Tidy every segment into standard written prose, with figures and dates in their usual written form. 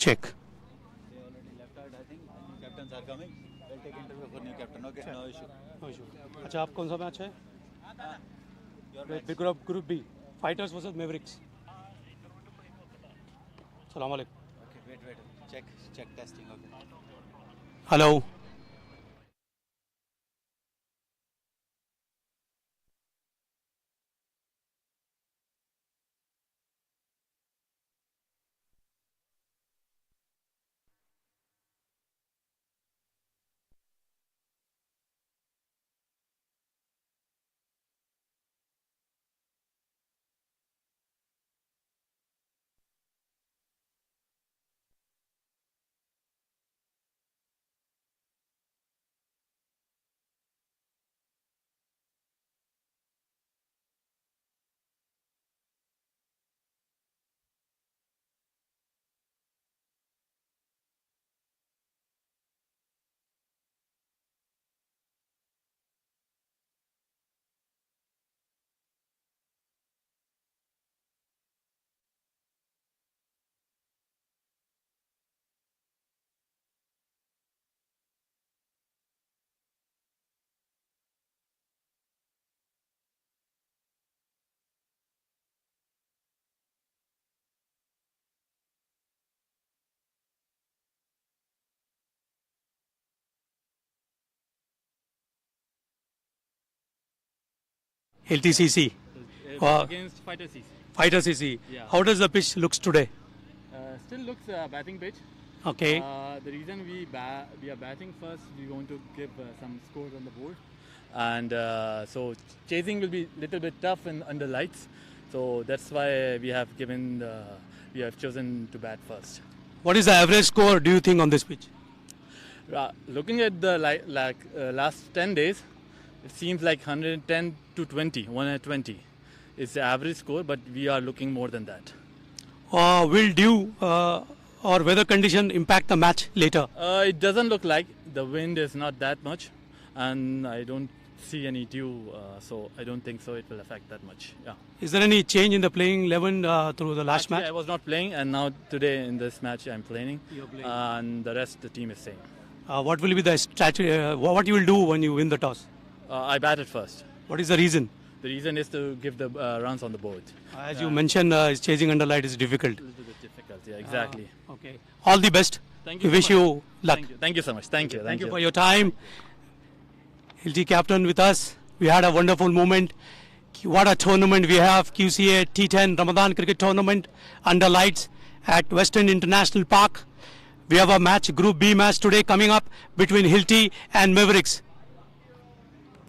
check. They already left out, I think. New captains are coming. They'll take interview for new captain. Okay, no issue. No issue. अच्छा आप कौन सा match है? Your match. Big group B. Fighters versus Mavericks. Assalamu alaikum. Okay, wait. Check testing. Okay. Hello. LTCC. Against Fighter CC. Fighter CC. Yeah. How does the pitch looks today? Still looks batting pitch. Okay. The reason we are batting first, we want to give some scores on the board, and so chasing will be a little bit tough under lights. So that's why we have chosen to bat first. What is the average score do you think on this pitch? Looking at the last 10 days, it seems like 110 to 20, 120 is the average score, but we are looking more than that. Will dew or weather condition impact the match later? It doesn't look like. The wind is not that much, and I don't see any dew, so I don't think so it will affect that much. Yeah. Is there any change in the playing 11 through the last Actually, match? I was not playing, and now today in this match I'm playing. You're playing. And the rest the team is same. What will be the strategy? What you will do when you win the toss? I batted first. What is the reason? The reason is to give the runs on the board. As you mentioned, chasing under light is difficult. A little bit difficult, yeah, exactly. Okay. All the best. Thank you. We wish you luck. Thank you so much. Thank you. Thank you for your time. LT captain with us. We had a wonderful moment. What a tournament we have. QCA T10 Ramadan Cricket Tournament under lights at Western International Park. We have a match, Group B match today coming up between Hilti and Mavericks.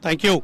Thank you.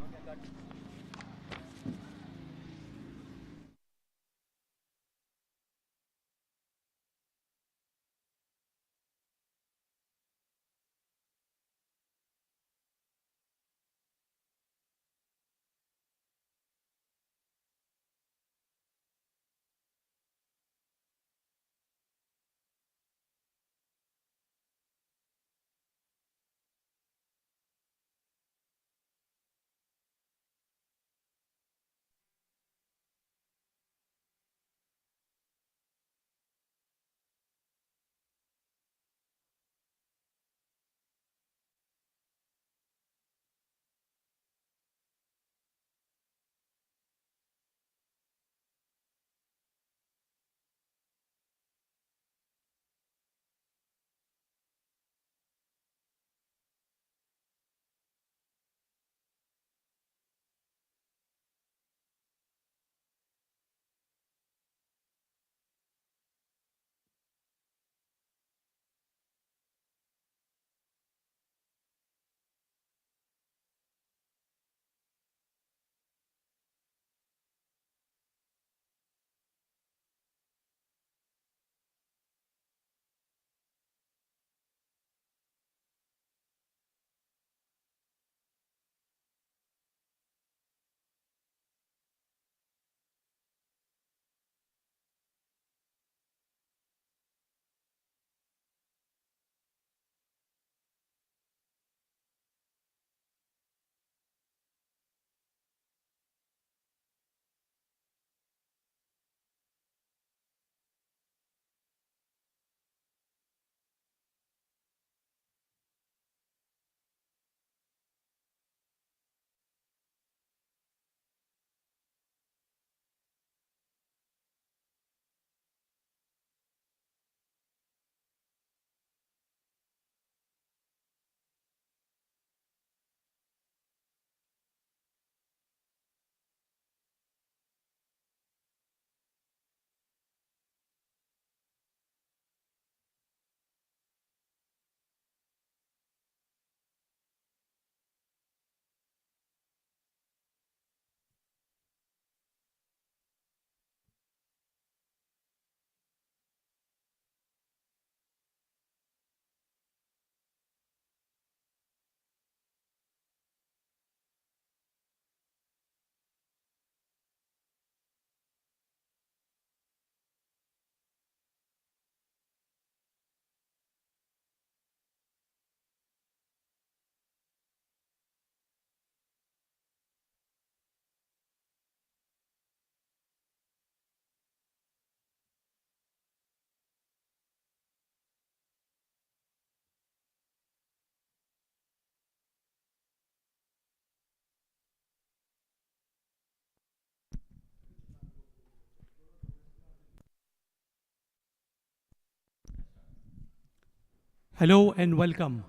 Hello and welcome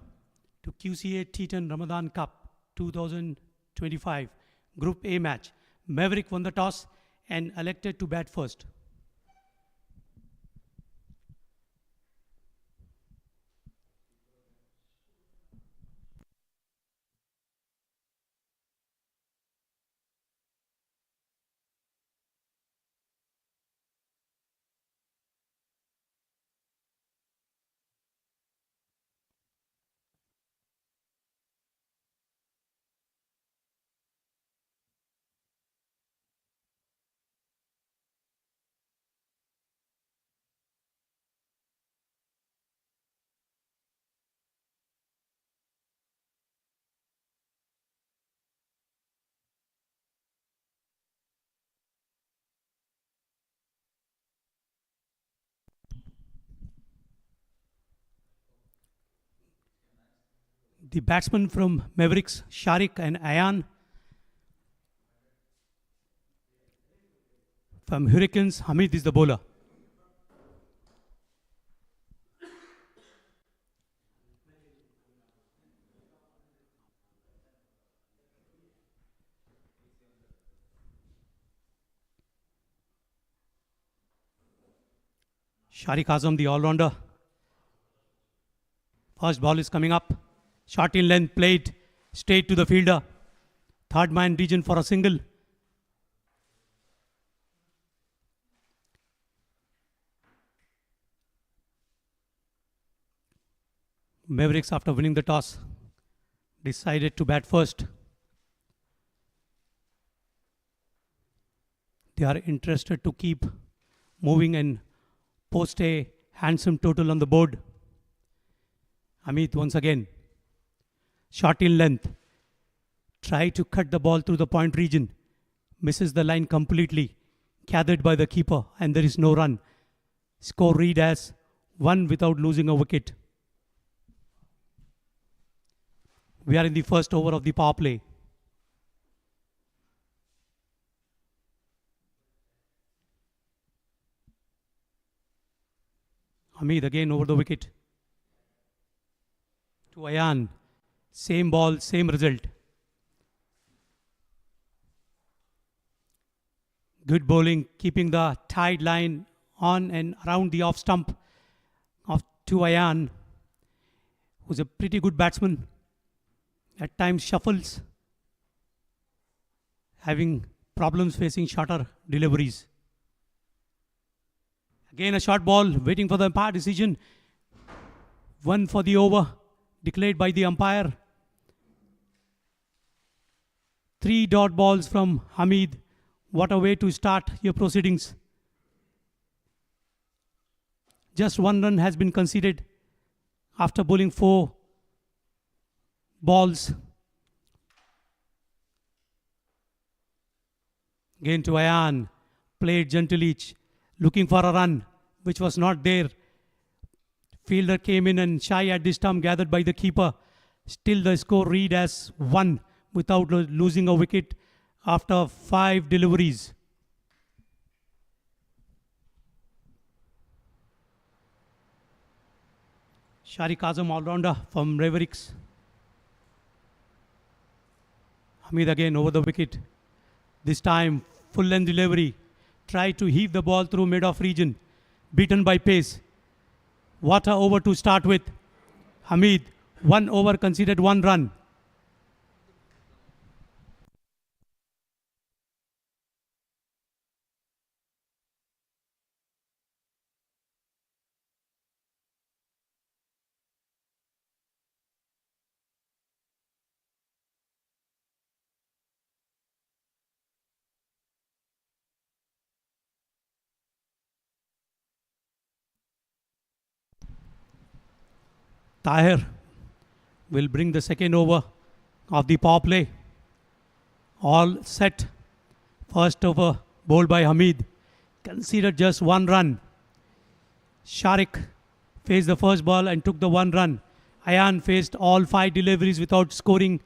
to QCA T10 Ramadan Cup 2025 Group A match. Maverick won the toss and elected to bat first. The batsmen from Mavericks, Sharik and Ayan. From Hurricanes, Hamid is the bowler. Sharik Azam, the all-rounder. First ball is coming up. Short in length, played straight to the fielder. Third man region for a single. Mavericks, after winning the toss, decided to bat first. They are interested to keep moving and post a handsome total on the board. Amit once again. Short in length. Try to cut the ball through the point region. Misses the line completely. Gathered by the keeper and there is no run. Score read as 1 without losing a wicket. We are in the first over of the power play. Hamid again over the wicket. To Ayan. Same ball, same result. Good bowling, keeping the tight line on and around the off stump of to Ayan, who's a pretty good batsman. At times shuffles, having problems facing shorter deliveries. Again a short ball, waiting for the umpire decision. 1 for the over, declared by the umpire. 3 dot balls from Hamid. What a way to start your proceedings. Just 1 run has been conceded after bowling 4 balls. Again to Ayan. Played gently, looking for a run, which was not there. Fielder came in and shy at this stump, gathered by the keeper. Still the score read as 1 without losing a wicket after 5 deliveries. Sharik Azam, all-rounder from Mavericks. Hamid again over the wicket. This time, full length delivery. Tried to heave the ball through mid-off region. Beaten by pace. What a over to start with. Hamid, 1 over, conceded 1 run. Tahir will bring the second over of the power play. All set. First over bowled by Hamid. Conceded just 1 run. Sharik faced the first ball and took the 1 run. Ayan faced all 5 deliveries without scoring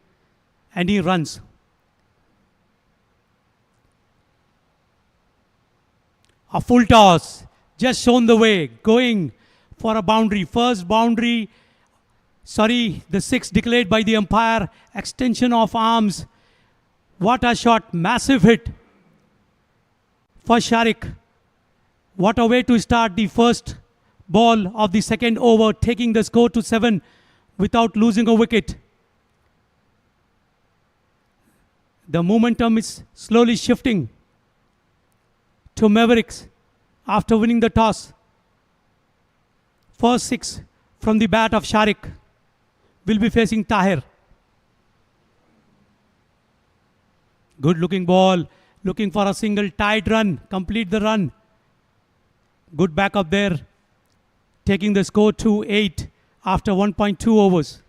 any runs. A full toss. Just shown the way. Going for a boundary. First boundary Sorry, the 6 declared by the umpire. Extension of arms. What a shot. Massive hit for Sharik. What a way to start the first ball of the second over, taking the score to 7 without losing a wicket. The momentum is slowly shifting to Mavericks after winning the toss. First 6 from the bat of Sharik will be facing Tahir. Good looking ball, looking for a single tight run, complete the run. Good backup there, taking the score to 8 after 1.2 overs.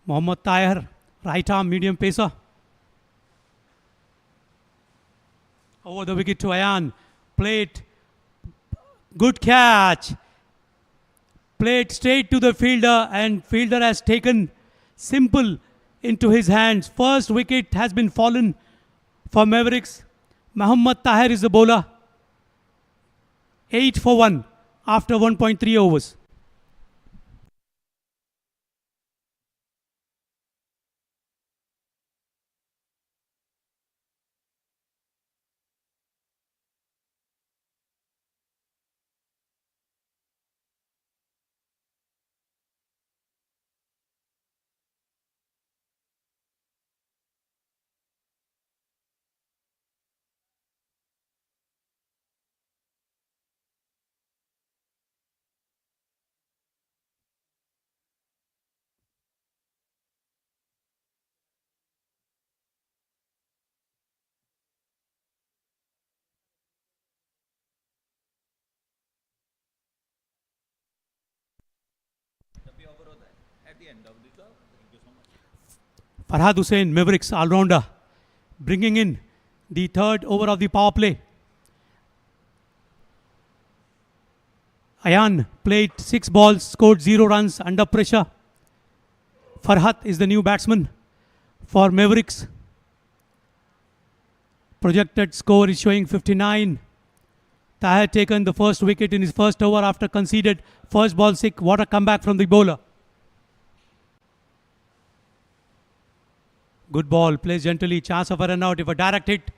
Mohammad Tahir, right arm medium pacer. Over the wicket to Ayan. Played. Good catch. Played straight to the fielder, and fielder has taken simple into his hands. First wicket has been fallen for Mavericks. Mohammad Tahir is the bowler. 8 for 1 after 1.3 overs. Farhad Hussain, Mavericks all-rounder, bringing in the third over of the power play. Ayan played 6 balls, scored 0 runs under pressure. Farhat is the new batsman for Mavericks. Projected score is showing 59. Tahir taken the first wicket in his first over after conceded first ball sick. What a comeback from the bowler. Good ball, plays gently, chance of a run out. If a direct hit,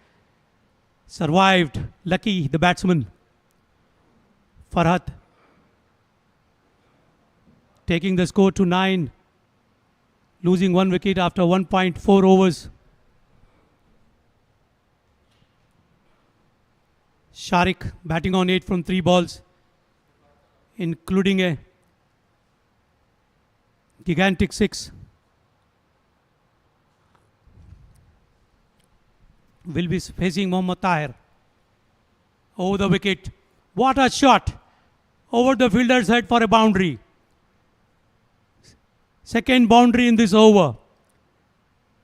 survived. Lucky the batsman. Farhat taking the score to 9, losing 1 wicket after 1.4 overs. Sharik batting on 8 from 3 balls, including a gigantic 6. Will be facing Mohammad Tahir. Over the wicket. What a shot! Over the fielder's head for a boundary. Second boundary in this over.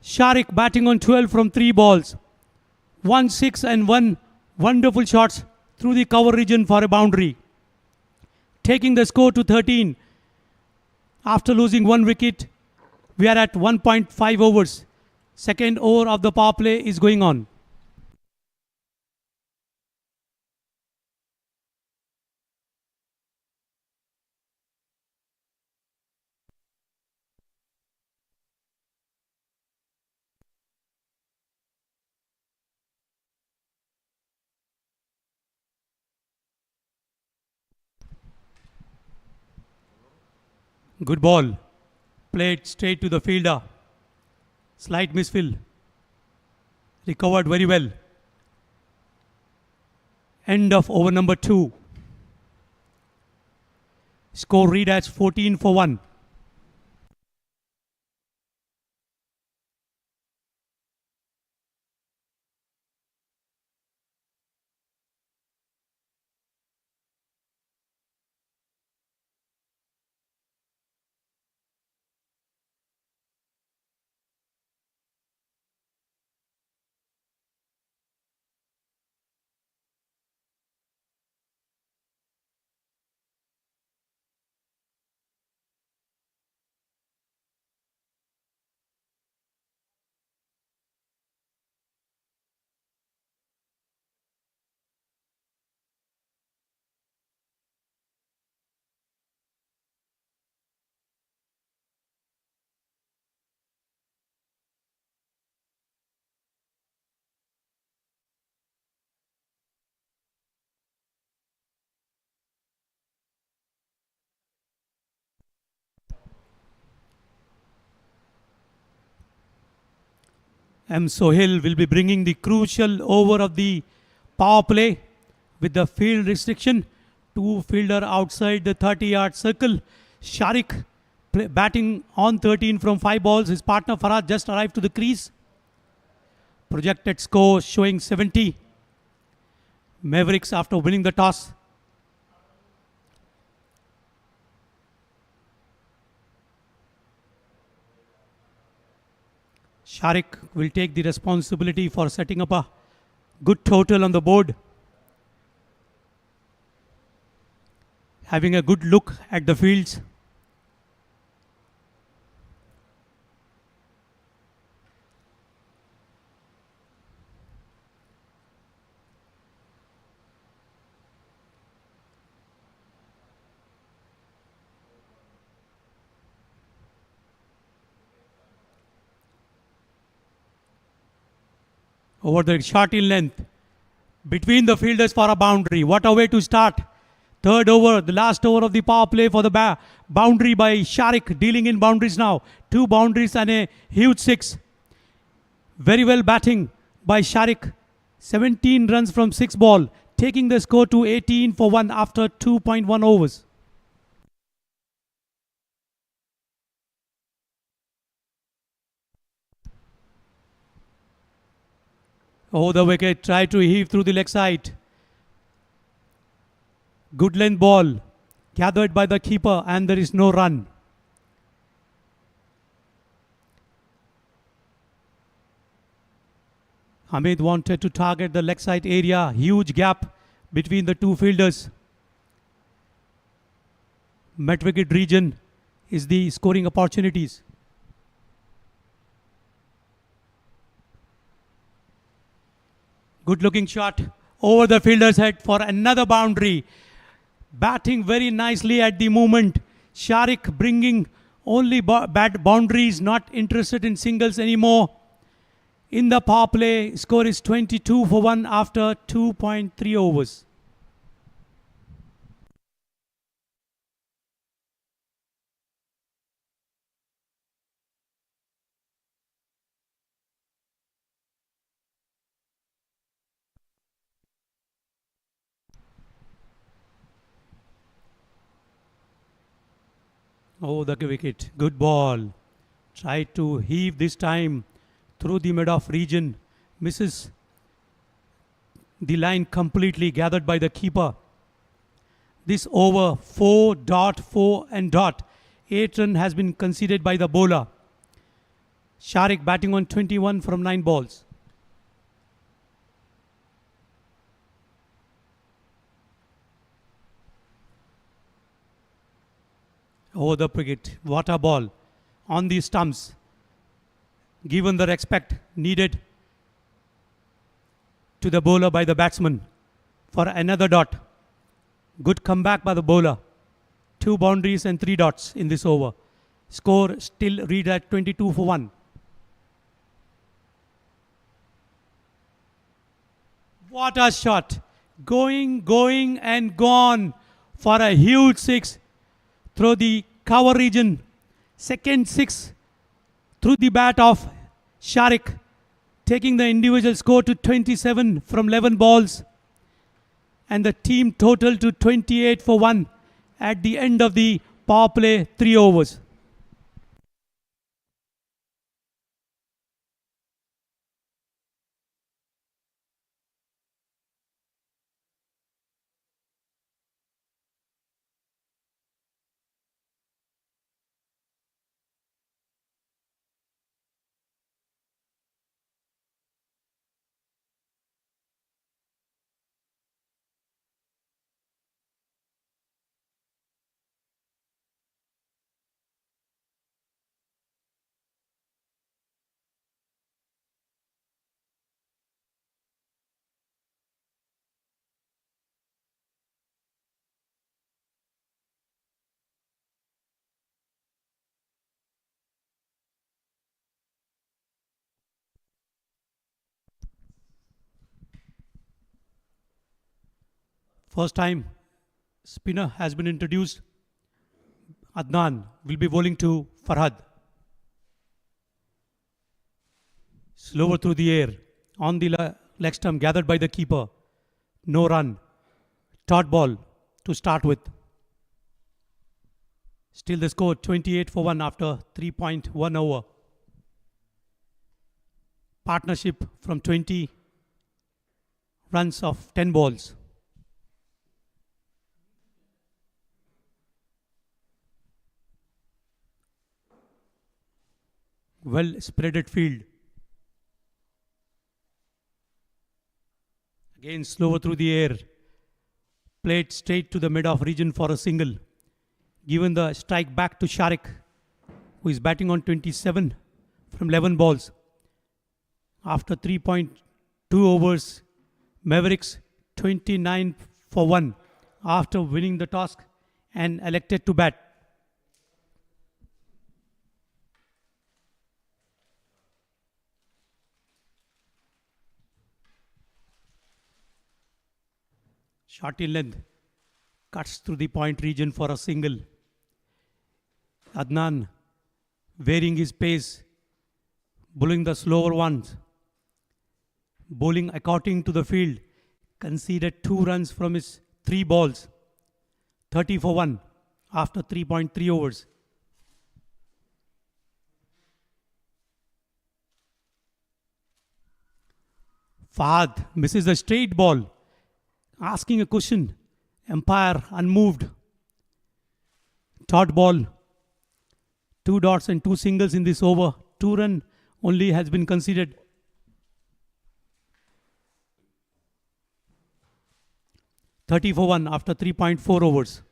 Sharik batting on 12 from 3 balls. 1 6 and 1 wonderful shots through the cover region for a boundary. Taking the score to 13. After losing 1 wicket, we are at 1.5 overs. Second over of the power play is going on. Good ball. Played straight to the fielder. Slight misfill. Recovered very well. End of over number 2. Score read as 14 for 1. M. Sohail will be bringing the crucial over of the power play with the field restriction. Two fielder outside the 30-yard circle. Sharik batting on 13 from 5 balls. His partner Farhad just arrived to the crease. Projected score showing 70. Mavericks after winning the toss. Sharik will take the responsibility for setting up a good total on the board. Having a good look at the fields. Over the shot in length. Between the fielders for a boundary. What a way to start. Third over, the last over of the power play for the boundary by Sharik, dealing in boundaries now. 2 boundaries and a huge 6. Very well batting by Sharik. 17 runs from 6 ball, taking the score to 18 for 1 after 2.1 overs. Oh, the wicket tried to heave through the leg side. Good length ball gathered by the keeper and there is no run. Hamid wanted to target the leg side area. Huge gap between the two fielders. Mid-wicket region is the scoring opportunities. Good looking shot over the fielder's head for another boundary. Batting very nicely at the moment. Sharik bringing only bad boundaries, not interested in singles anymore. In the power play, score is 22 for 1 after 2.3 overs. Oh, the wicket. Good ball. Tried to heave this time through the mid-off region. Misses the line completely, gathered by the keeper. This over 4.4 and dot. 8 run has been conceded by the bowler. Sharik batting on 21 from 9 balls. Oh, the wicket. What a ball. On the stumps. Given the respect needed to the bowler by the batsman for another dot. Good comeback by the bowler. 2 boundaries and 3 dots in this over. Score still read at 22 for 1. What a shot. Going and gone for a huge 6 through the cover region. Second 6 through the bat of Sharik, taking the individual score to 27 from 11 balls and the team total to 28 for 1 at the end of the power play 3 overs. First time spinner has been introduced. Adnan will be bowling to Farhad. Slower through the air. On the leg stump, gathered by the keeper. No run. Dot ball to start with. Still the score 28-1 after 3.1 over. Partnership from 20 runs of 10 balls. Well spreaded field. Again slower through the air. Played straight to the mid-off region for a single. Given the strike back to Sharik, who is batting on 27 from 11 balls. After 3.2 overs, Mavericks 29 for 1 after winning the toss and elected to bat. Short in length, cuts through the point region for a single. Adnan varying his pace, bowling the slower ones. Bowling according to the field, conceded 2 runs from his 3 balls. 30 for 1 after 3.3 overs. Fahad misses a straight ball. Asking a question. Umpire unmoved. Dot ball. 2 dots and 2 singles in this over. 2 run only has been conceded. $30 for 1 after 3.4 overs.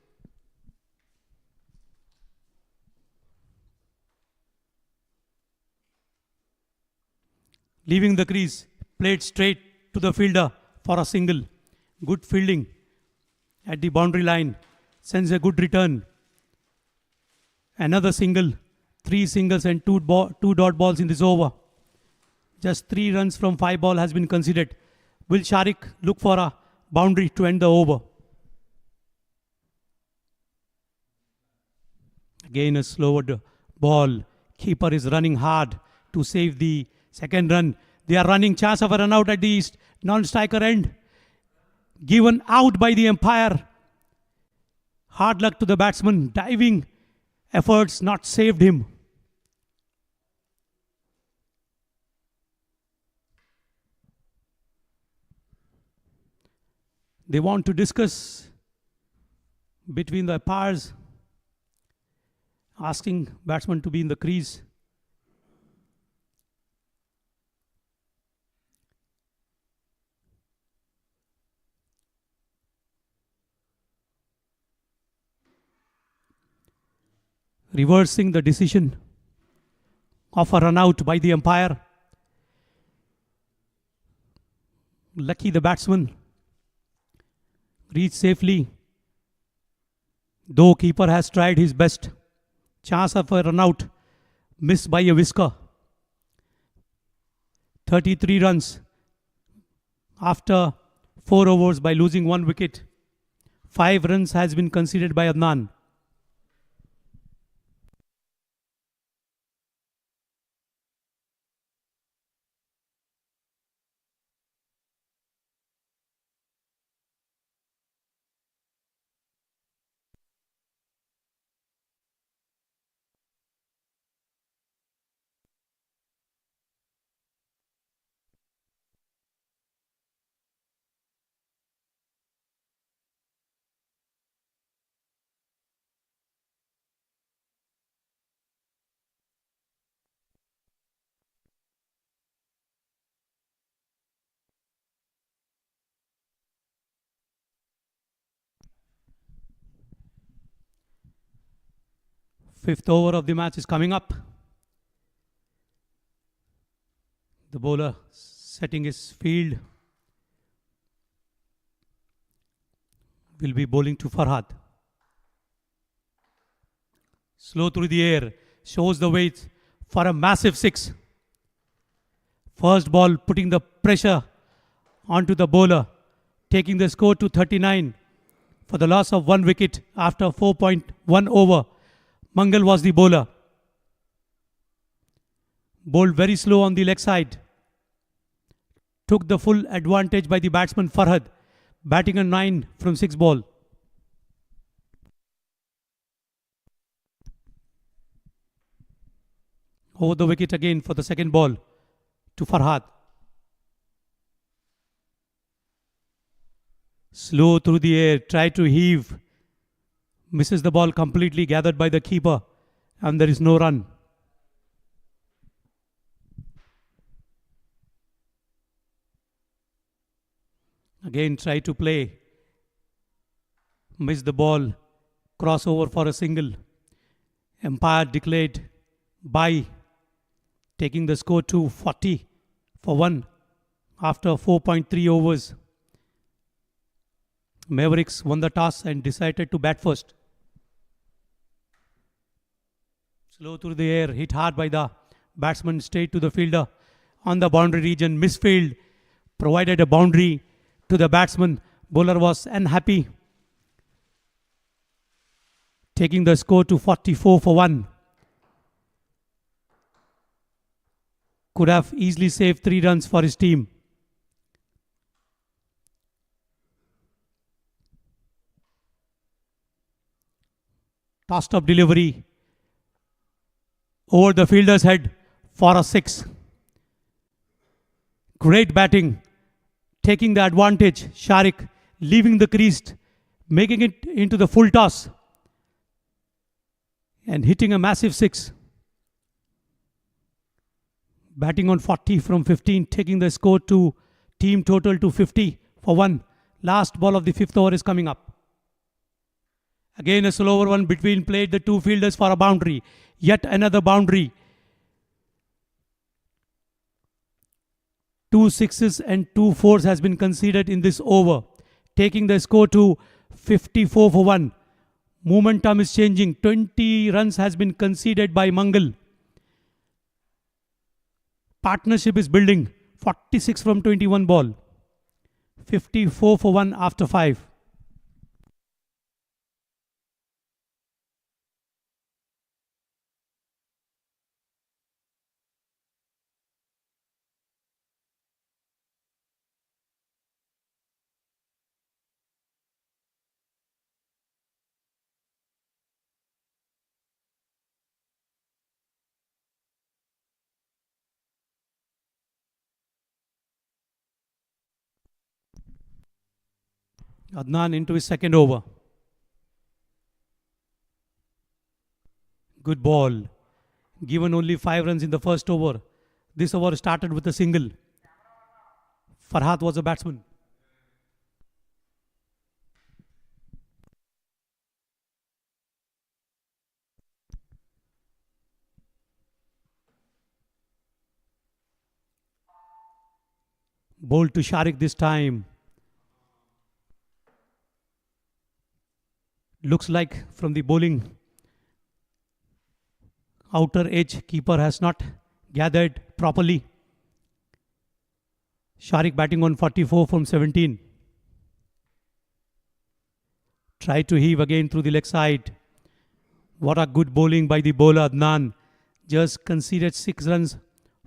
Leaving the crease, played straight to the fielder for a single. Good fielding at the boundary line, sends a good return. Another single, 3 singles and 2 dot balls in this over. Just 3 runs from 5 ball has been considered. Will Sharik look for a boundary to end the over? Again a slower ball. Keeper is running hard to save the second run. They are running, chance of a run out at the non-striker end. Given out by the umpire. Hard luck to the batsman. Diving efforts not saved him. They want to discuss between the umpires, asking batsman to be in the crease. Reversing the decision of a run out by the umpire. Lucky the batsman reached safely, though keeper has tried his best. Chance of a run out, missed by a whisker. 33 runs after 4 overs by losing 1 wicket. 5 runs has been conceded by Adnan. Fifth over of the match is coming up. The bowler setting his field will be bowling to Farhad. Slow through the air, shows the weight for a massive 6. First ball putting the pressure onto the bowler, taking the score to 39 for the loss of 1 wicket after 4.1 over. Mangal was the bowler. Bowled very slow on the leg side. took the full advantage by the batsman Farhad, batting a 9 from 6 ball. Over the wicket again for the second ball to Farhad. Slow through the air, try to heave. Misses the ball completely, gathered by the keeper, and there is no run. Again try to play. Miss the ball. Crossover for a single. Umpire declared bye, taking the score to 40 for 1 after 4.3 overs. Mavericks won the toss and decided to bat first. Slow through the air, hit hard by the batsman, straight to the fielder on the boundary region. Misfield provided a boundary to the batsman. Bowler was unhappy, taking the score to 44 for 1. Could have easily saved 3 runs for his team. Tossed up delivery over the fielder's head for a 6. Great batting, taking the advantage. Sharik leaving the crease, making it into the full toss and hitting a massive 6. Batting on 40 from 15, taking the score to team total to 50 for 1. Last ball of the 5th over is coming up. Again a slower one between played the 2 fielders for a boundary. Yet another boundary. 2 sixes and 2 fours has been conceded in this over, taking the score to 54 for 1. Momentum is changing. 20 runs has been conceded by Mangal. Partnership is building. 46 from 21 ball. 54 for 1 after 5. Adnan into his second over. Good ball. Given only 5 runs in the first over. This over started with a single. Farhad was a batsman. Bowled to Sharik this time. Looks like from the bowling outer edge, keeper has not gathered properly. Sharik batting on 44 from 17. Tried to heave again through the leg side. What a good bowling by the bowler Adnan. Just conceded 6 runs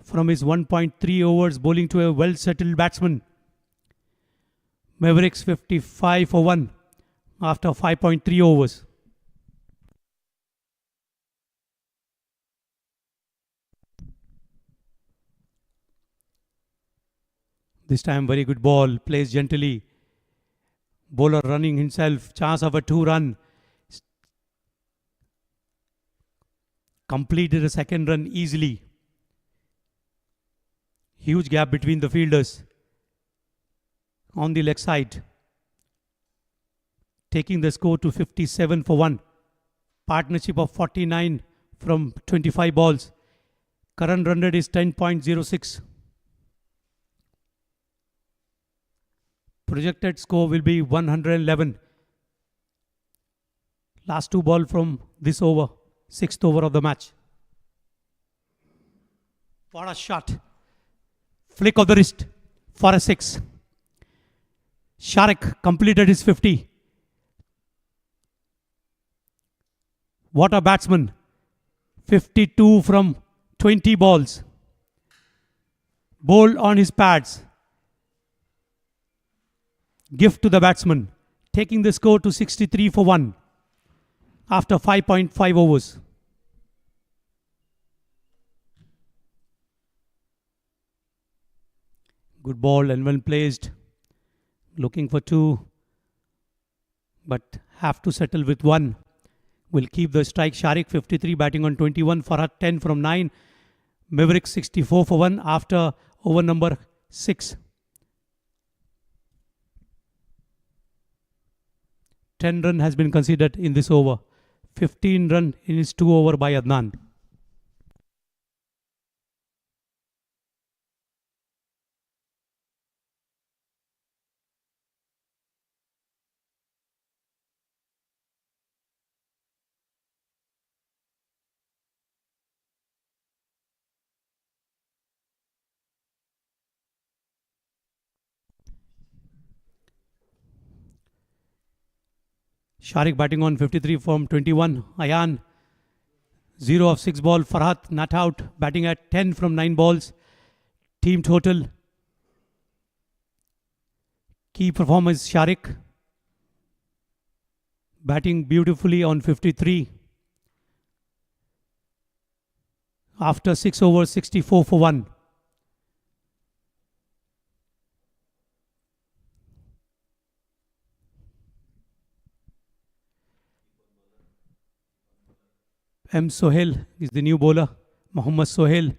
from his 1.3 overs bowling to a well-settled batsman. Mavericks 55 for 1 after 5.3 overs. This time very good ball, plays gently. Bowler running himself, chance of a 2 run. Completed a second run easily. Huge gap between the fielders on the leg side. Taking the score to 57 for 1. Partnership of 49 from 25 balls. Current run rate is 10.06. Projected score will be 111. Last 2 ball from this over. 6th over of the match. What a shot. Flick of the wrist for a 6. Sharik completed his 50. What a batsman. 52 from 20 balls. Bowled on his pads. gift to the batsman, taking the score to 63 for 1 after 5.5 overs. Good ball and well placed. Looking for 2, but have to settle with 1. Will keep the strike. Sharik 53 batting on 21. Farhat 10 from 9. Mavericks 64 for 1 after over number 6. 10 run has been considered in this over. 15 run in his 2 over by Adnan. Sharik batting on 53 from 21. Ayan 0 of 6 ball. Farhat not out, batting at 10 from 9 balls. Team total. Key performance Sharik batting beautifully on 53. After 6 overs, 64 for 1. M. Sohail is the new bowler. Mohammad Sohail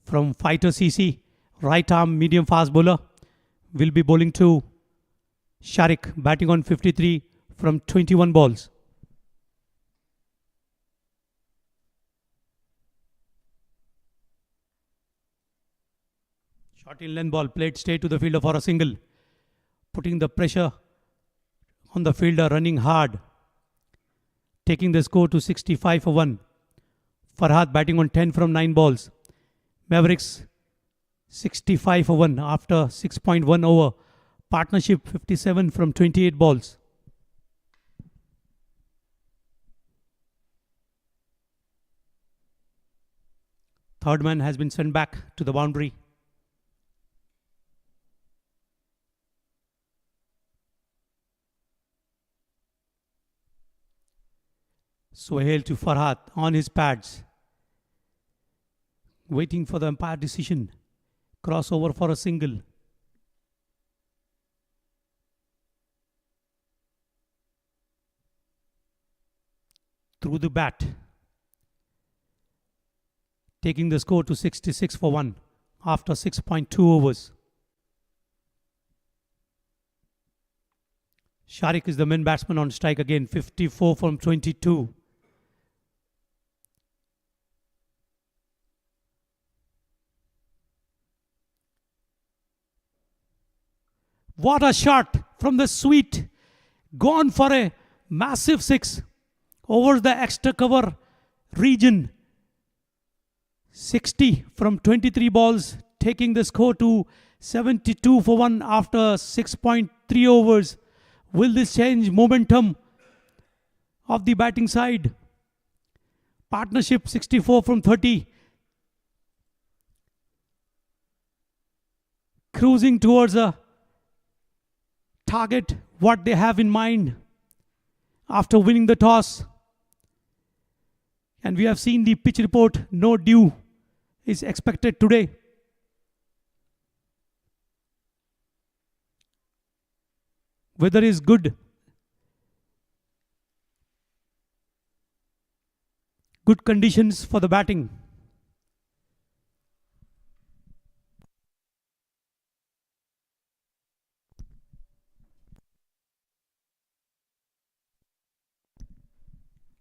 from Fighter CC, right arm medium fast bowler, will be bowling to Sharik, batting on 53 from 21 balls. Short inland ball played straight to the fielder for a single, putting the pressure on the fielder, running hard, taking the score to 65 for 1. Farhat batting on 10 from 9 balls. Mavericks 65 for 1 after 6.1 over. Partnership 57 from 28 balls. Third man has been sent back to the boundary. Sohail to Farhat on his pads, waiting for the umpire decision. Crossover for a single. Through the bat, taking the score to 66 for 1 after 6.2 overs. Sharik is the main batsman on strike again, 54 from 22. What a shot from the sweet. Gone for a massive 6 over the extra cover region. 60 from 23 balls, taking the score to 72 for 1 after 6.3 overs. Will this change momentum of the batting side? Partnership 64 from 30. Cruising towards a target, what they have in mind after winning the toss. And we have seen the pitch report, no dew is expected today. Weather is good. Good conditions for the batting.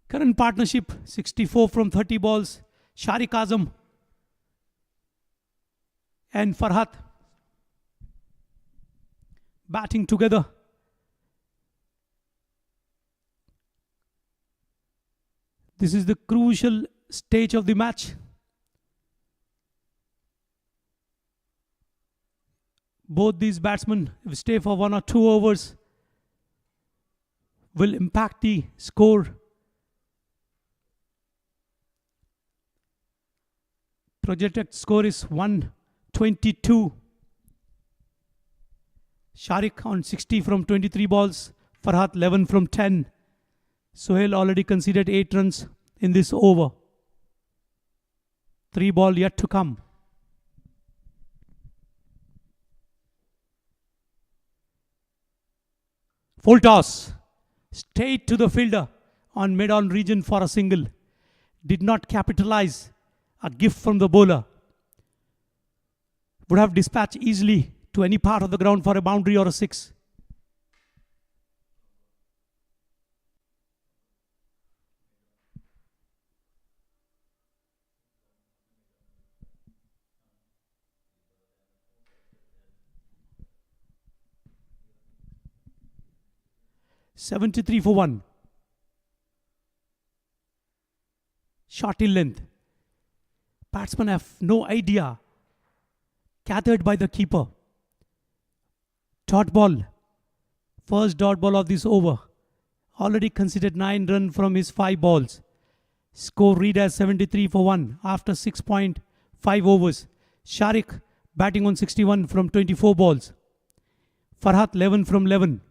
Current partnership 64 from 30 balls. Sharik Azam and Farhat batting together. This is the crucial stage of the match. Both these batsmen, if stay for 1 or 2 overs, will impact the score. Projected score is 122. Sharik on 60 from 23 balls. Farhat 11 from 10. Sohail already conceded 8 runs in this over. 3 ball yet to come. Full toss. Straight to the fielder on mid-on region for a single. Did not capitalize. A gift from the bowler. Would have dispatched easily to any part of the ground for a boundary or a 6. $73 for 1. Short in length. Batsmen have no idea. Gathered by the keeper. Dot ball. First dot ball of this over. Already considered 9 runs from his 5 balls. Score read as 73 for 1 after 6.5 overs. Sharik batting on 61 from 24 balls. Farhat 11 from 11.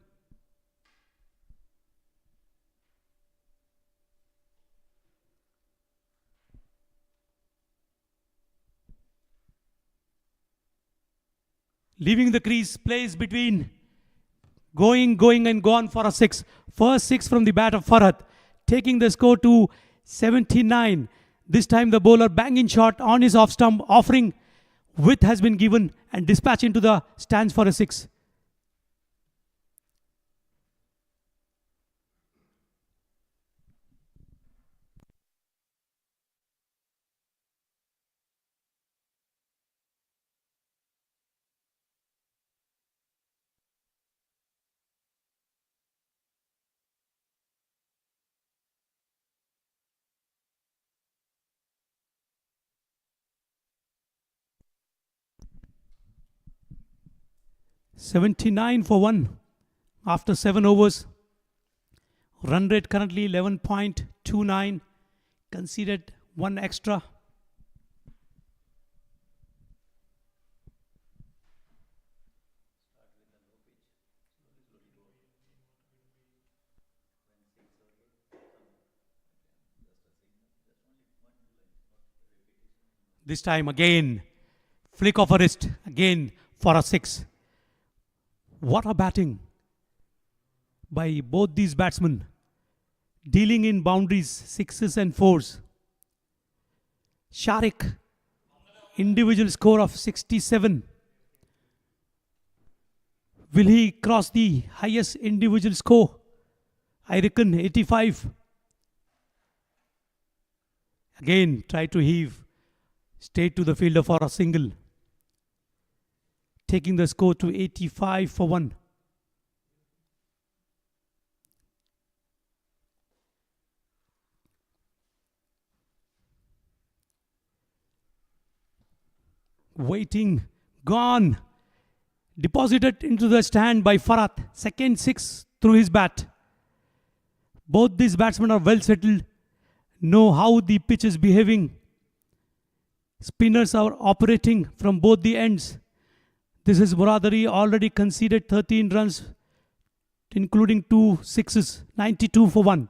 Leaving the crease, plays between going and gone for a 6. First 6 from the bat of Farhat, taking the score to 79. This time the bowler banging shot on his off stump, offering width has been given and dispatch into the stands for a 6. $79 for 1 after 7 overs. Run rate currently 11.29. Conceded 1 extra. This time again, flick of a wrist again for a 6. What a batting by both these batsmen, dealing in boundaries, 6s and 4s. Sharik, individual score of 67. Will he cross the highest individual score? I reckon 85. Again, try to heave straight to the fielder for a single. Taking the score to 85 for 1. Waiting, gone. Deposited into the stand by Farhat. Second 6 through his bat. Both these batsmen are well settled. Know how the pitch is behaving. Spinners are operating from both the ends. This is Muradari, already conceded 13 runs, including 2 6s, 92 for 1.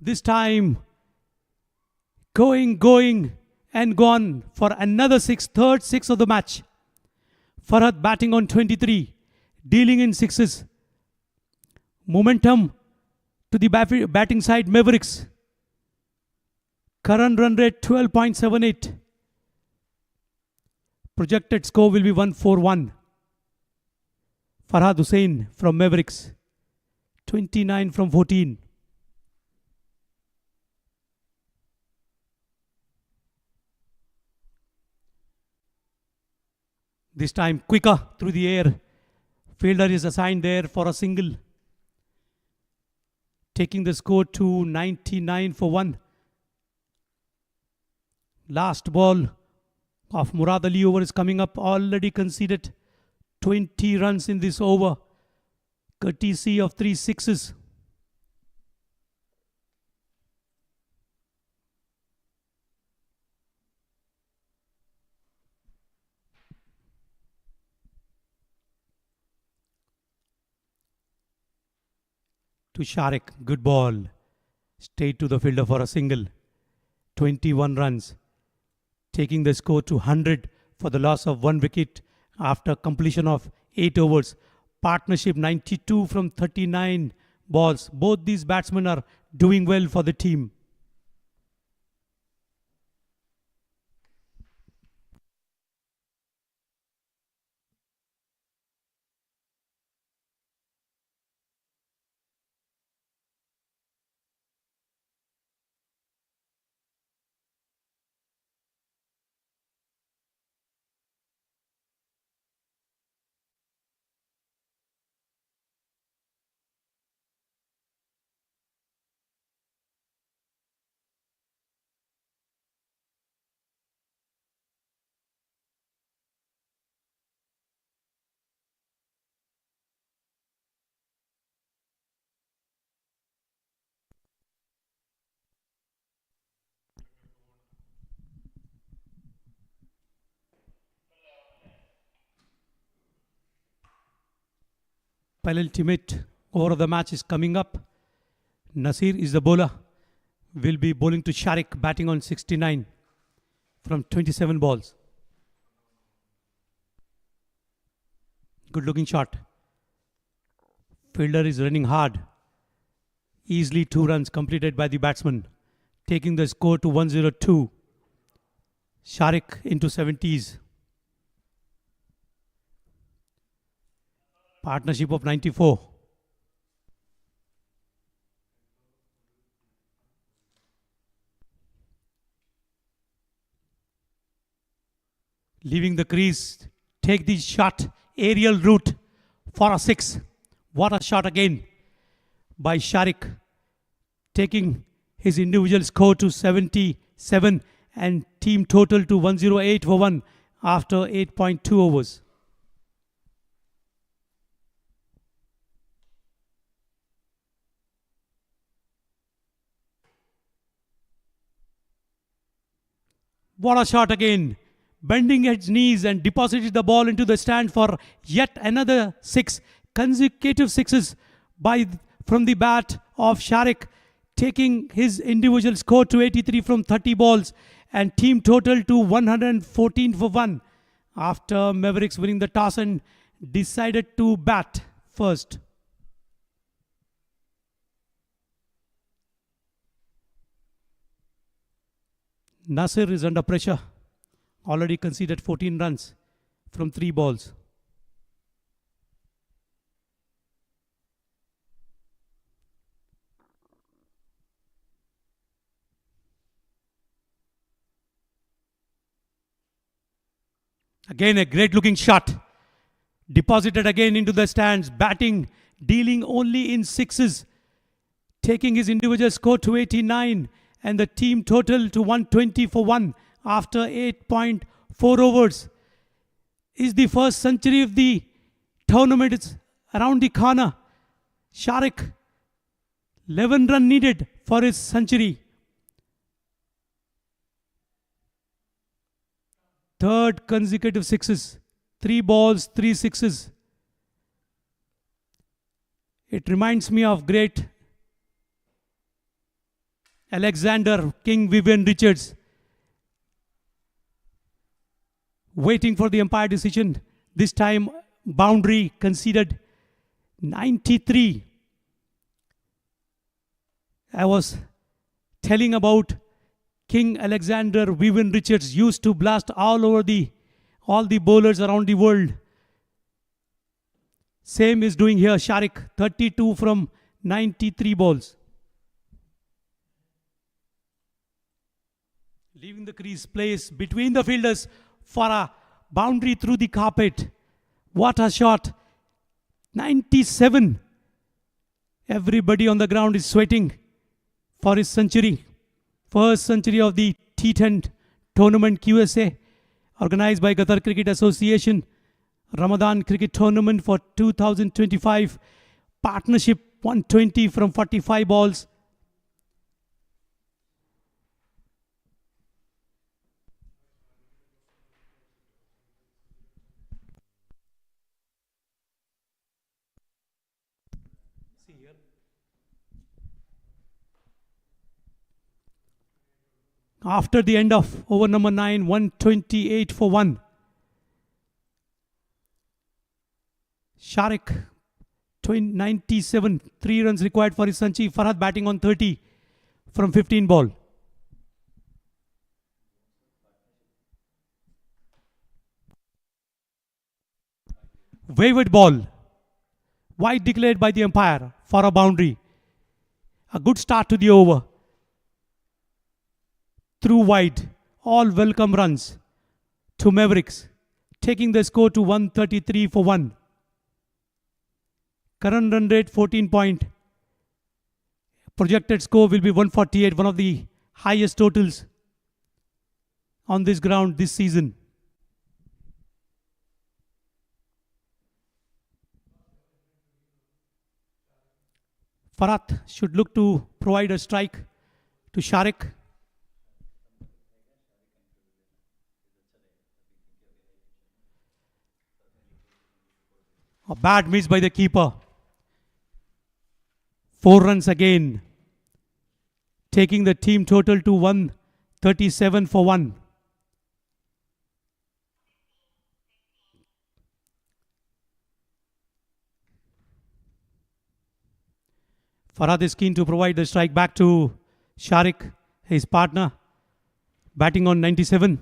This time, going and gone for another 6, third 6 of the match. Farhat batting on 23, dealing in 6s. Momentum to the batting side, Mavericks. Current run rate 12.78. Projected score will be 141. Farhad Hussain from Mavericks. 29 from 14. This time quicker through the air. Fielder is assigned there for a single. Taking the score to 99 for 1. Last ball of Murad Ali over is coming up. Already conceded 20 runs in this over, courtesy of 3 6s. to Sharik. Good ball. Straight to the fielder for a single. 21 runs. Taking the score to 100 for the loss of 1 wicket after completion of 8 overs. Partnership 92 from 39 balls. Both these batsmen are doing well for the team. Penultimate over of the match is coming up. Nasir is the bowler. Will be bowling to Sharik, batting on 69 from 27 balls. Good looking shot. Fielder is running hard. Easily 2 runs completed by the batsman, taking the score to 102. Sharik into 70s. Partnership of 94. Leaving the crease, take the shot, aerial route for a 6. What a shot again by Sharik, taking his individual score to 77 and team total to 108 for 1 after 8.2 overs. What a shot again. Bending its knees and deposited the ball into the stand for yet another 6. Consecutive 6s from the bat of Sharik, taking his individual score to 83 from 30 balls and team total to 114 for 1 after Mavericks winning the toss and decided to bat first. Nasir is under pressure. Already conceded 14 runs from 3 balls. Again a great looking shot. Deposited again into the stands. Batting, dealing only in 6s. Taking his individual score to 89 and the team total to 120 for 1 after 8.4 overs. Is the first century of the tournament. It's around the corner. Sharik, 11 runs needed for his century. Third consecutive 6s. 3 balls, 3 6s. It reminds me of great Alexander King Vivian Richards. Waiting for the umpire decision. This time boundary conceded 93. I was telling about King Alexander Vivian Richards used to blast all the bowlers around the world. Same is doing here. Sharik, 32 from 93 balls. Leaving the crease, place between the fielders for a boundary through the carpet. What a shot. 97. Everybody on the ground is sweating for his century. First century of the T10 tournament QSA, organized by Qatar Cricket Association. Ramadan Cricket Tournament for 2025. Partnership 120 from 45 balls. See here. After the end of over number 9, 128 for 1. Sharik, 97, 3 runs required for his Sanchi. Farhad batting on 30 from 15 ball. Wayward ball. Wide declared by the umpire for a boundary. A good start to the over. Through wide. All welcome runs to Mavericks, taking the score to 133 for 1. Current run rate 14 point. Projected score will be 148, one of the highest totals on this ground this season. Farhat should look to provide a strike to Sharik. A bad miss by the keeper. 4 runs again, taking the team total to 137 for 1. Farhad is keen to provide the strike back to Sharik, his partner, batting on 97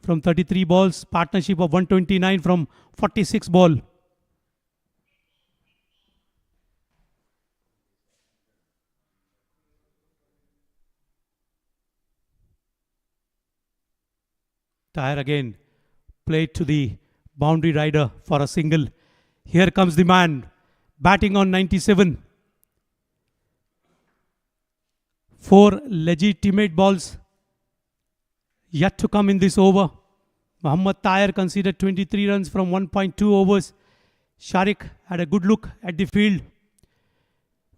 from 33 balls, partnership of 129 from 46 ball. Tire again, played to the boundary rider for a single. Here comes the man, batting on 97. 4 legitimate balls yet to come in this over. Mohammad Tayar conceded 23 runs from 1.2 overs. Sharik had a good look at the field.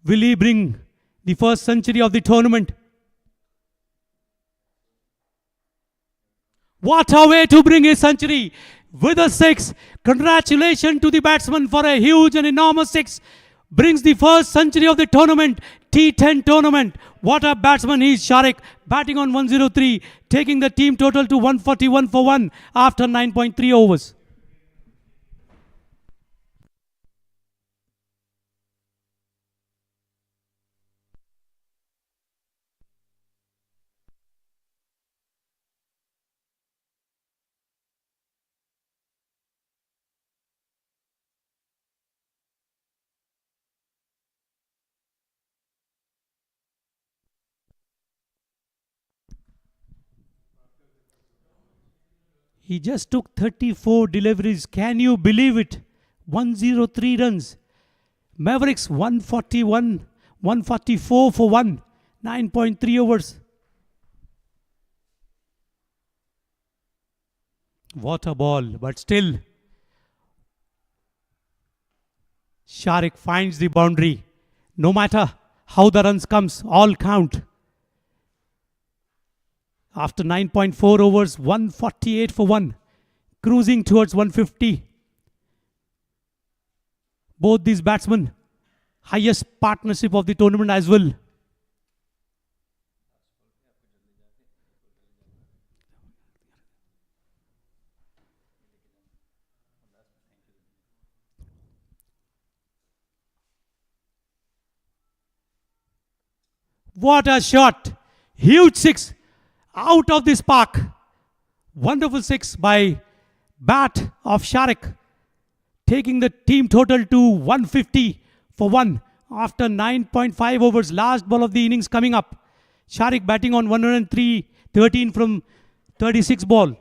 Will he bring the first century of the tournament? What a way to bring his century with a 6. Congratulations to the batsman for a huge and enormous 6. Brings the first century of the tournament, T10 tournament. What a batsman he is, Sharik, batting on 103, taking the team total to 141 for 1 after 9.3 overs. He just took 34 deliveries. Can you believe it? 103 runs. Mavericks 141, 144 for 1. 9.3 overs. What a ball. But still, Sharik finds the boundary. No matter how the runs comes, all count. After 9.4 overs, 148 for 1. Cruising towards 150. Both these batsmen, highest partnership of the tournament as well. What a shot. Huge 6 out of this park. Wonderful 6 by bat of Sharik, taking the team total to 150 for 1 after 9.5 overs. Last ball of the innings coming up. Sharik batting on 103, 13 from 36 ball.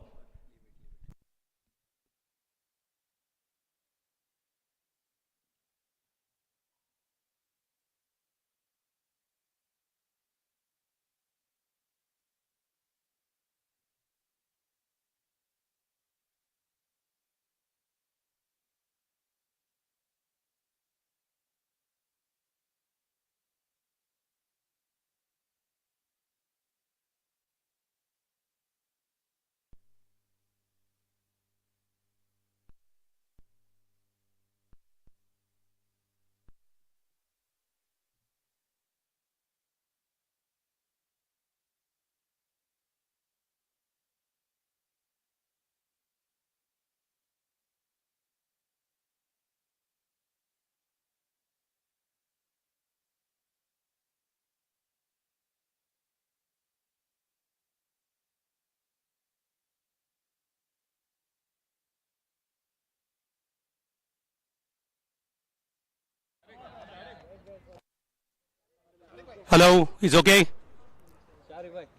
Hello, is okay?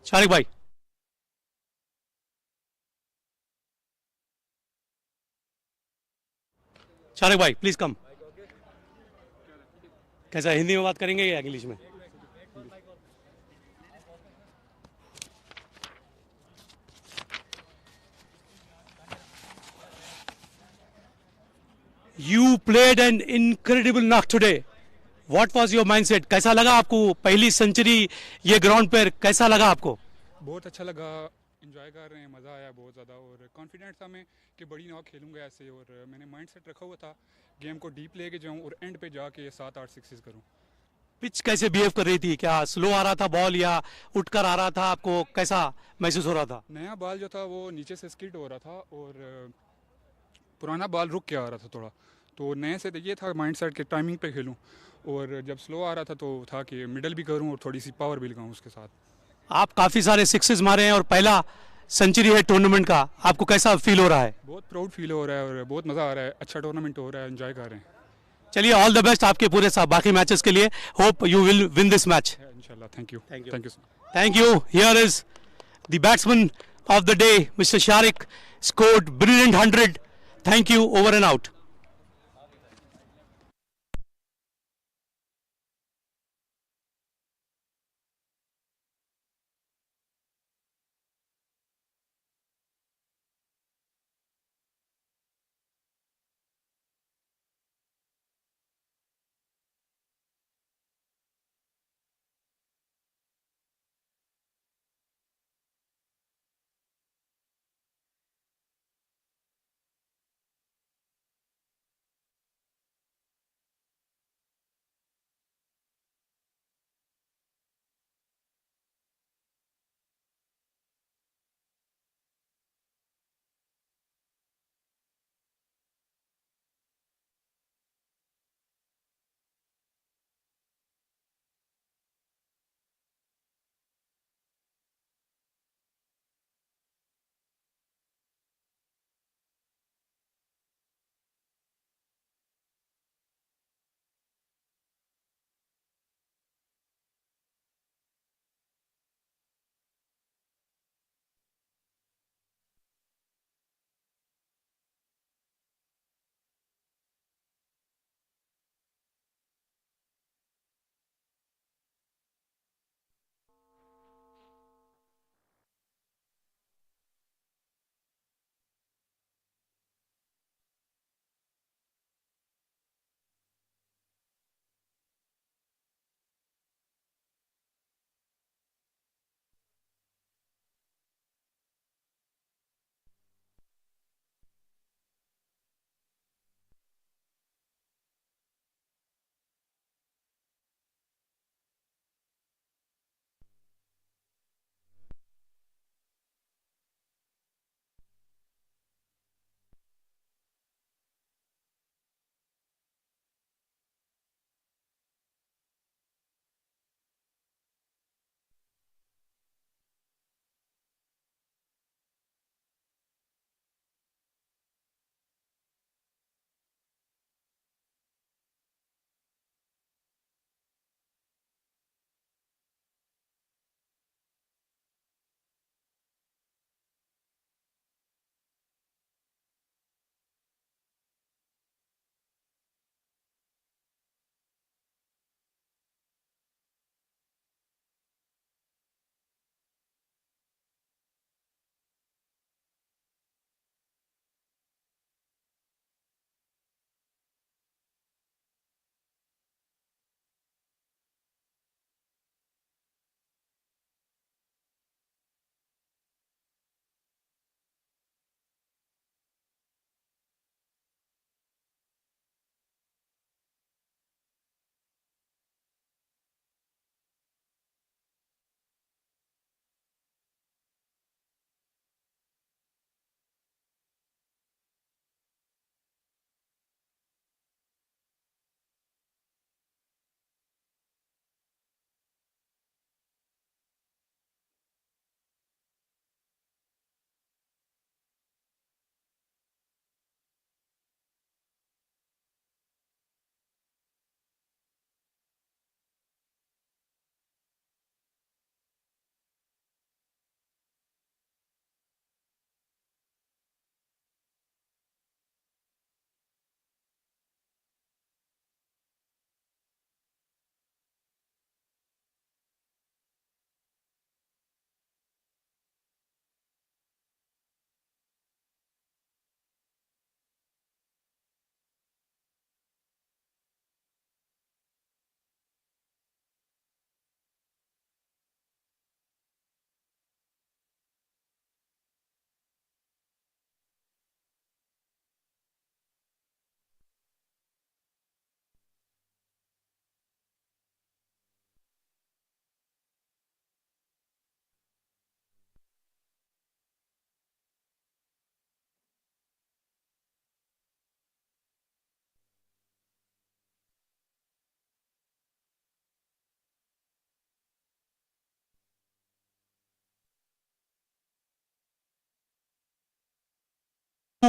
Sharik bhai. Sharik bhai, please come. कैसा हिंदी में बात करेंगे या English में? You played an incredible knock today. What was your mindset? कैसा लगा आपको पहली सेंचुरी ये ग्राउंड पर कैसा लगा आपको? बहुत अच्छा लगा, एंजॉय कर रहे हैं, मज़ा आया बहुत ज़्यादा और कॉन्फिडेंट था मैं कि बड़ी नॉक खेलूंगा ऐसे और मैंने माइंड सेट रखा हुआ था गेम को डीप लेके जाऊं और एंड पे जाके 7-8 सिक्सेस करूं। पिच कैसे बिहेव कर रही थी? क्या स्लो आ रहा था बॉल या उठकर आ रहा था? आपको कैसा महसूस हो रहा था? नया बॉल जो था वो नीचे से स्किड हो रहा था और पुराना बॉल रुक के आ रहा था थोड़ा, तो नए से तो ये था माइंड सेट के टाइमिंग पे खेलूं और जब स्लो आ रहा था तो था कि मिडल भी करूं और थोड़ी सी पावर भी लगाऊं उसके साथ। आप काफी सारे सिक्सेस मारे हैं और पहला सेंचुरी है टूर्नामेंट का, आपको कैसा फील हो रहा है? बहुत प्राउड फील हो रहा है और बहुत मज़ा आ रहा है, अच्छा टूर्नामेंट हो रहा है, एंजॉय कर रहे हैं। चलिए, ऑल द बेस्ट आपके पूरे बाकी मैचेस के लिए. Hope you will win this match. इंशाल्लाह, thank you Thank you. Thank you. Thank you. Here is the batsman of the day, Mr. Sharik, scored brilliant 100. Thank you. Over and out.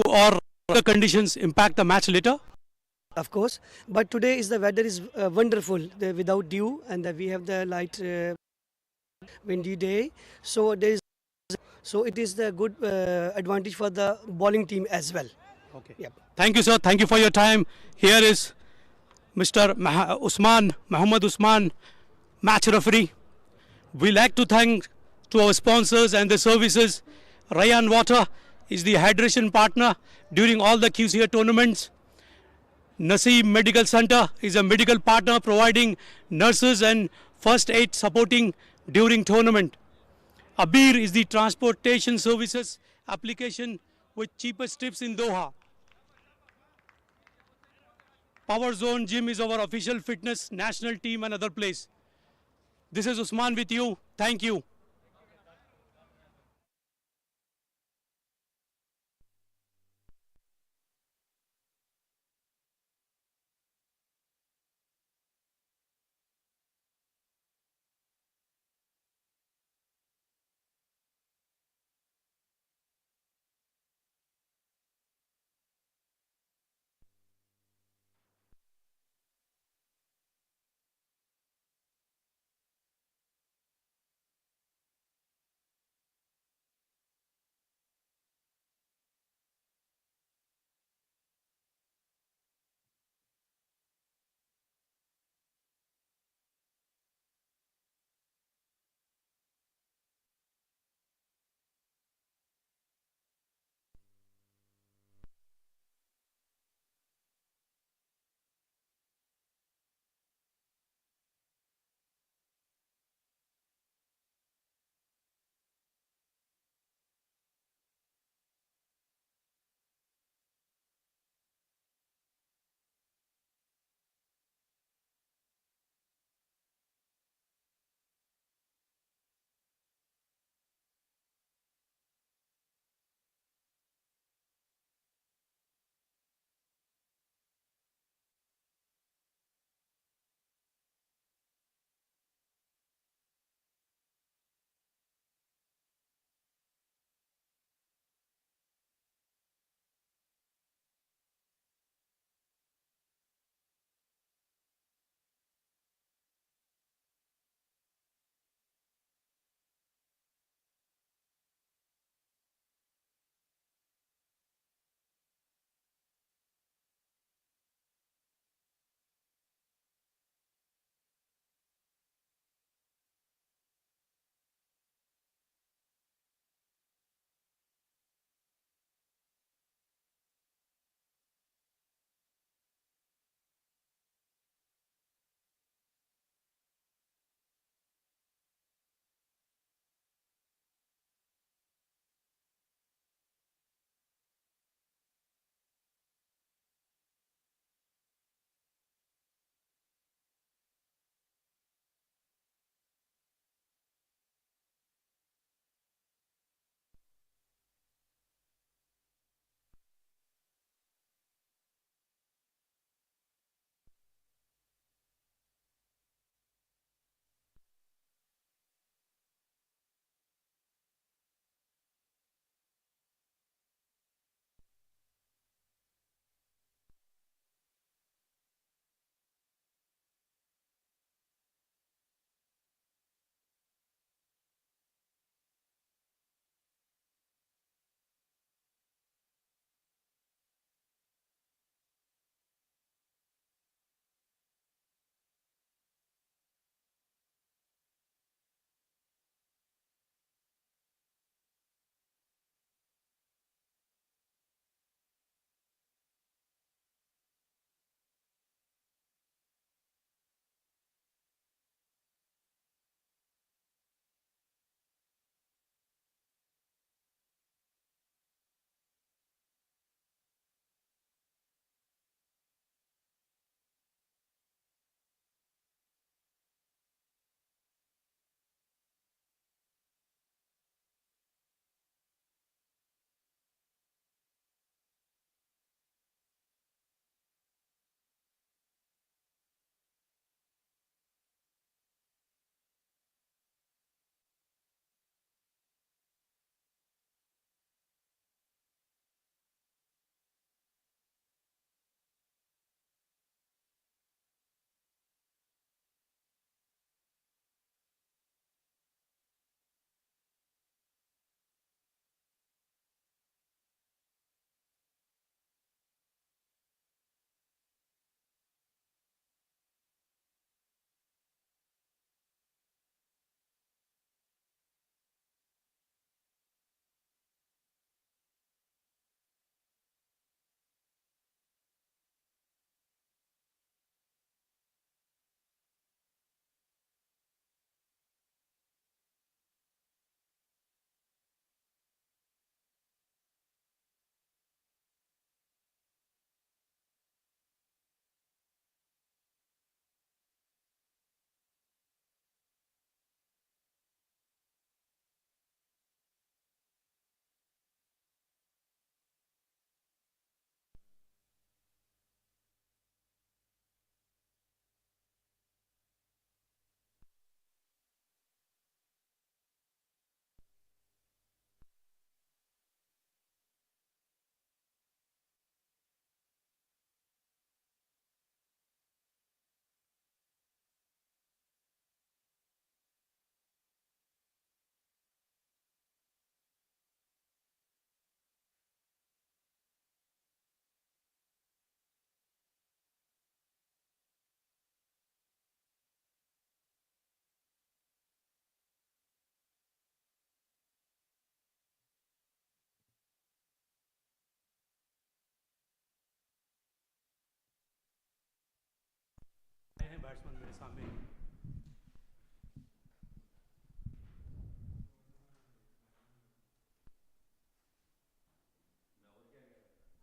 or the conditions impact the match later? Of course, but today is the weather is wonderful, without dew, and we have the light windy day. So it is the good advantage for the bowling team as well. Okay. Yep. Thank you, sir. Thank you for your time. Here is Mr. Muhammad Usman, match referee. We like to thank to our sponsors and the services. Rayan Water is the hydration partner during all the QCA tournaments. Naseem Medical Center is a medical partner providing nurses and first aid supporting during tournament. Abir is the transportation services application with cheapest trips in Doha. Power Zone Gym is our official fitness national team and other place. This is Usman with you. Thank you.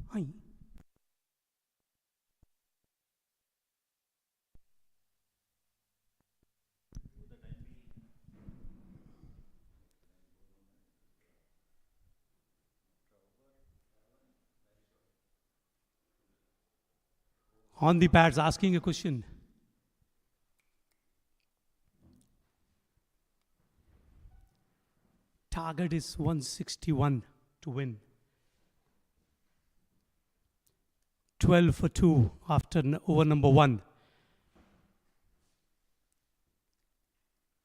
Hi. On the pads, asking a question. Target is 161 to win. 12 for 2 after over number 1.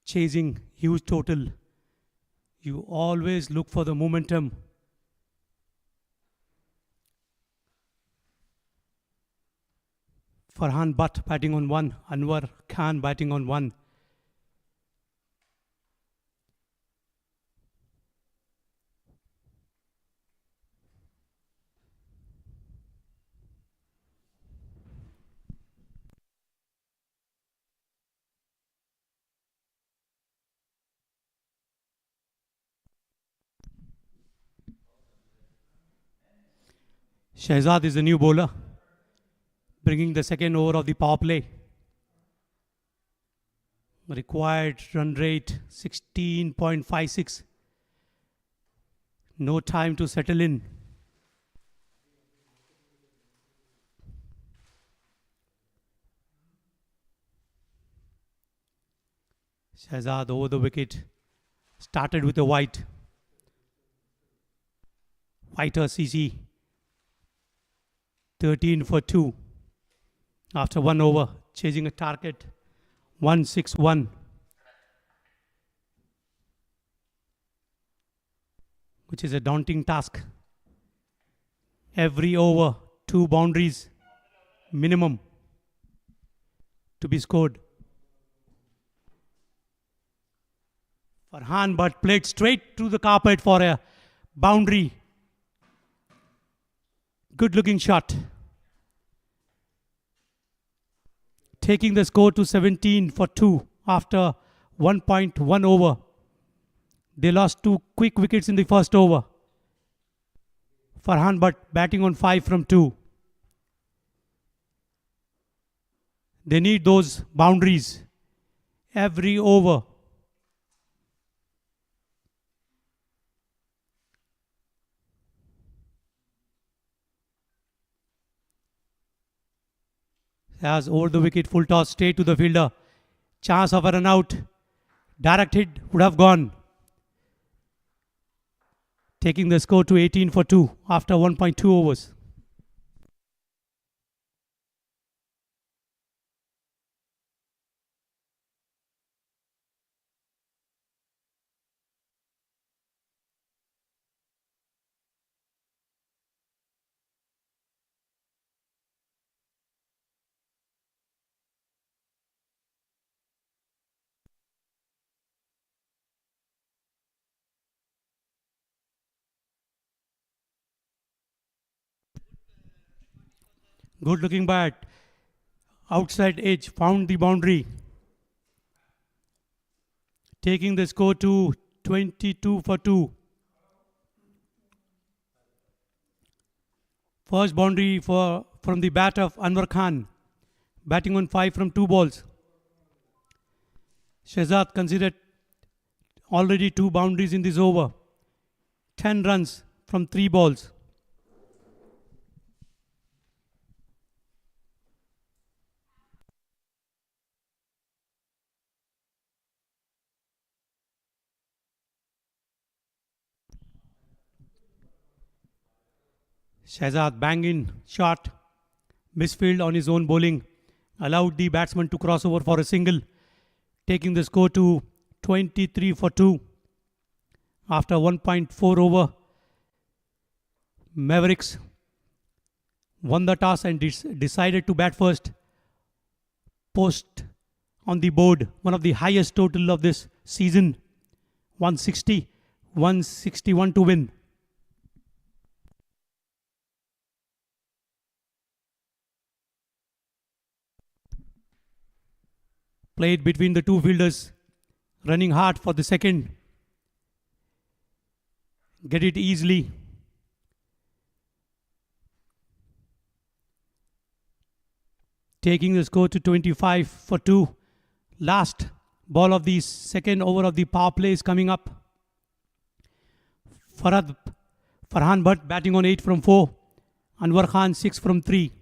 Chasing huge total. You always look for the momentum. Farhan Butt batting on 1. Anwar Khan batting on 1. Shehzad is the new bowler, bringing the second over of the power play. Required run rate 16.56. No time to settle in. Shehzad over the wicket. Started with a white. Whiter CC. 13 for 2. After 1 over, chasing a target. 161. Which is a daunting task. Every over, 2 boundaries minimum to be scored. Farhan Butt played straight to the carpet for a boundary. Good looking shot. Taking the score to 17 for 2 after 1.1 over. They lost 2 quick wickets in the first over. Farhan Butt batting on 5 from 2. They need those boundaries every over. As over the wicket, full toss straight to the fielder. Chance of a run out. Direct hit would have gone. Taking the score to 18 for 2 after 1.2 overs. Good looking bat. Outside edge, found the boundary. Taking the score to 22 for 2. First boundary from the bat of Anwar Khan. Batting on 5 from 2 balls. Shehzad considered already 2 boundaries in this over. 10 runs from 3 balls. Shehzad banging shot. Misfield on his own bowling. Allowed the batsman to cross over for a single. Taking the score to 23 for 2. After 1.4 over. Mavericks won the toss and decided to bat first. Post on the board, one of the highest total of this season. 160, 161 to win. played between the two fielders, running hard for the second. Get it easily. Taking the score to 25 for 2. Last ball of the second over of the power play is coming up. Farhan Bhatt batting on 8 from 4. Anwar Khan 6 from 3.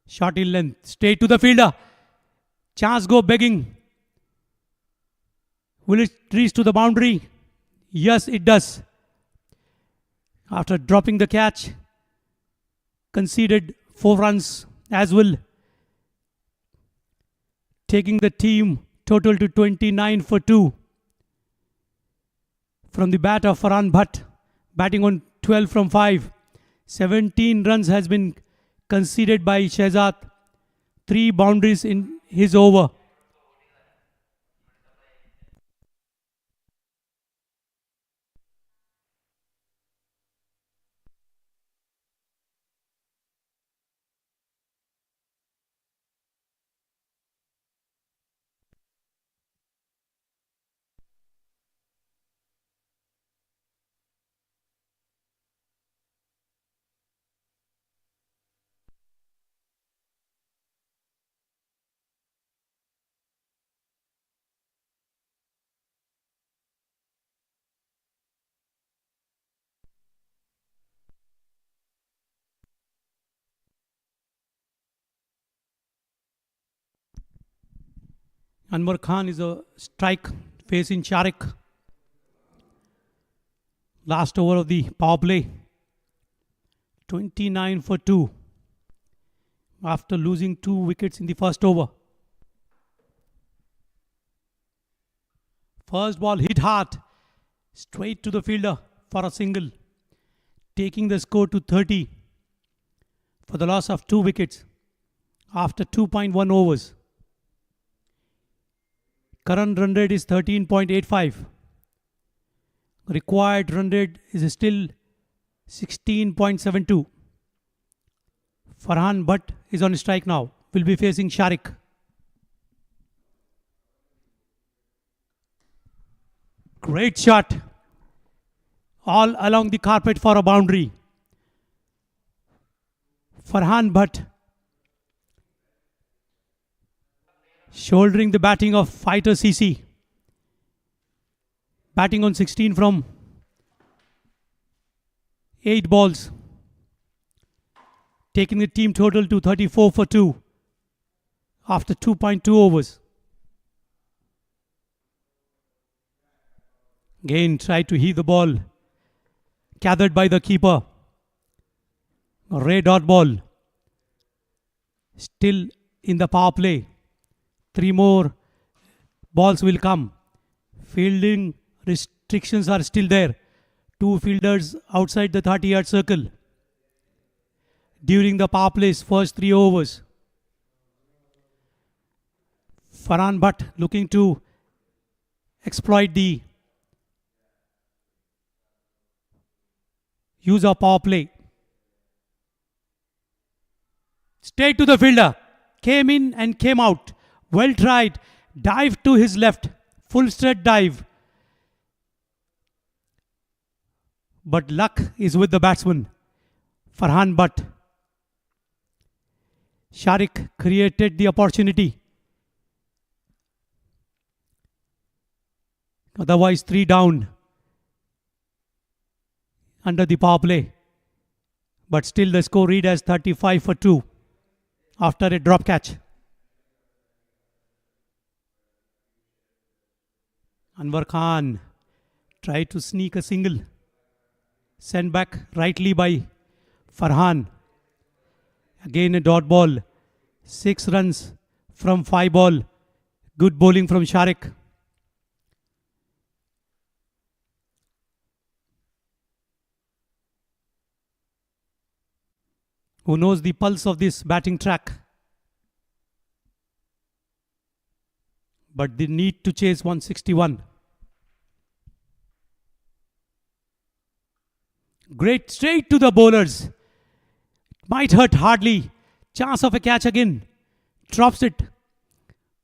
Shot in length, straight to the fielder. Chance go begging. Will it reach to the boundary? Yes, it does. After dropping the catch, conceded 4 runs as well, taking the team total to 29 for 2. From the bat of Farhan Bhatt, batting on 12 from 5. 17 runs has been conceded by Shehzad. 3 boundaries in his over. Anwar Khan is a strike facing Sharik. Last over of the power play. 29 for 2. After losing 2 wickets in the first over. First ball hit hard. Straight to the fielder for a single. Taking the score to 30. For the loss of 2 wickets. After 2.1 overs. Current run rate is 13.85. Required run rate is still 16.72. Farhan Bhatt is on strike now. Will be facing Sharik. Great shot. All along the carpet for a boundary. Farhan Bhatt shouldering the batting of Fighter CC. Batting on 16 from 8 balls. Taking the team total to 34 for 2 after 2.2 overs. Again tried to heave the ball. Gathered by the keeper. A red dot ball. Still in the power play. 3 more balls will come. Fielding restrictions are still there. 2 fielders outside the 30-yard circle. During the power play's first 3 overs. Farhan Bhatt looking to exploit the use of power play. Straight to the fielder. Came in and came out. Well tried. Dive to his left. Full straight dive. But luck is with the batsman. Farhan Bhatt. Sharik created the opportunity. Otherwise 3 down. Under the power play. But still the score read as 35 for 2. After a drop catch. Anwar Khan tried to sneak a single. Sent back rightly by Farhan. Again a dot ball. 6 runs from 5 ball. Good bowling from Sharik. Who knows the pulse of this batting track. But they need to chase 161. Great, straight to the bowlers. Might hurt hardly. Chance of a catch again. Drops it.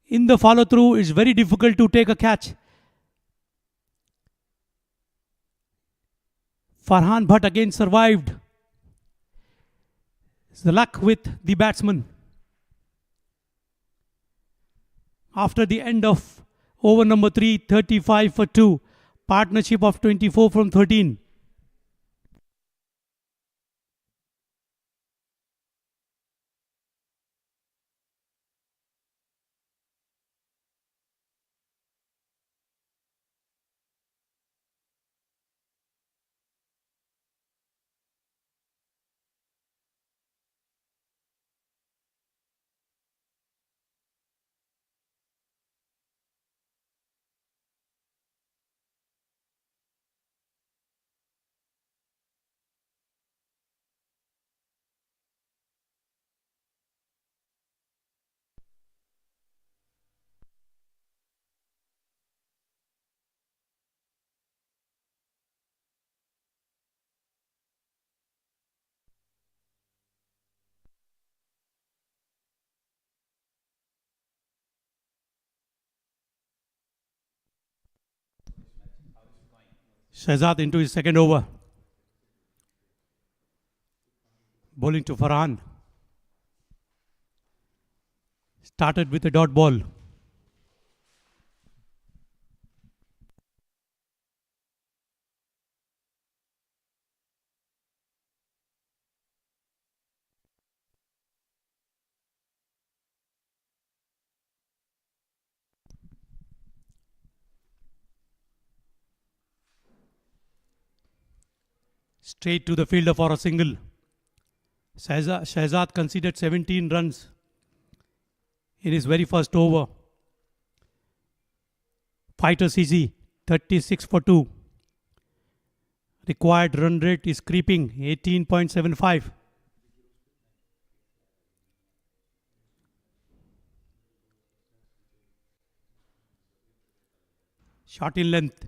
In the follow through, it's very difficult to take a catch. Farhan Bhatt again survived. It's the luck with the batsman. After the end of over number 3, 35 for 2. Partnership of 24 from 13. Shahzad into his second over. Bowling to Farhan. Started with a dot ball. Straight to the fielder for a single. Shahzad conceded 17 runs in his very first over. Fighter CC 36 for 2. Required run rate is creeping 18.75. Shot in length.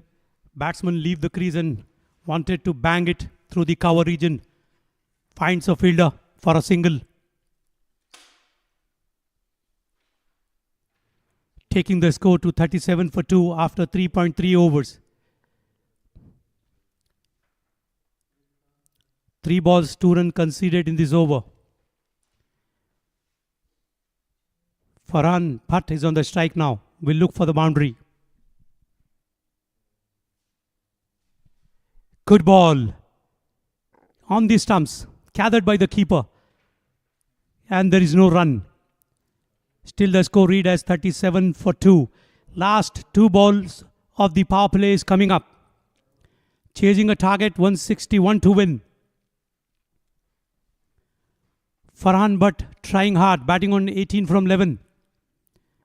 Batsman leave the crease and wanted to bang it through the cover region. Finds a fielder for a single. Taking the score to 37 for 2 after 3.3 overs. 3 balls, 2 runs conceded in this over. Farhan Bhatt is on the strike now. Will look for the boundary. Good ball. On the stumps. Gathered by the keeper. And there is no run. Still the score read as 37 for 2. Last 2 balls of the power play is coming up. Chasing a target 161 to win. Farhan Bhatt trying hard, batting on 18 from 11.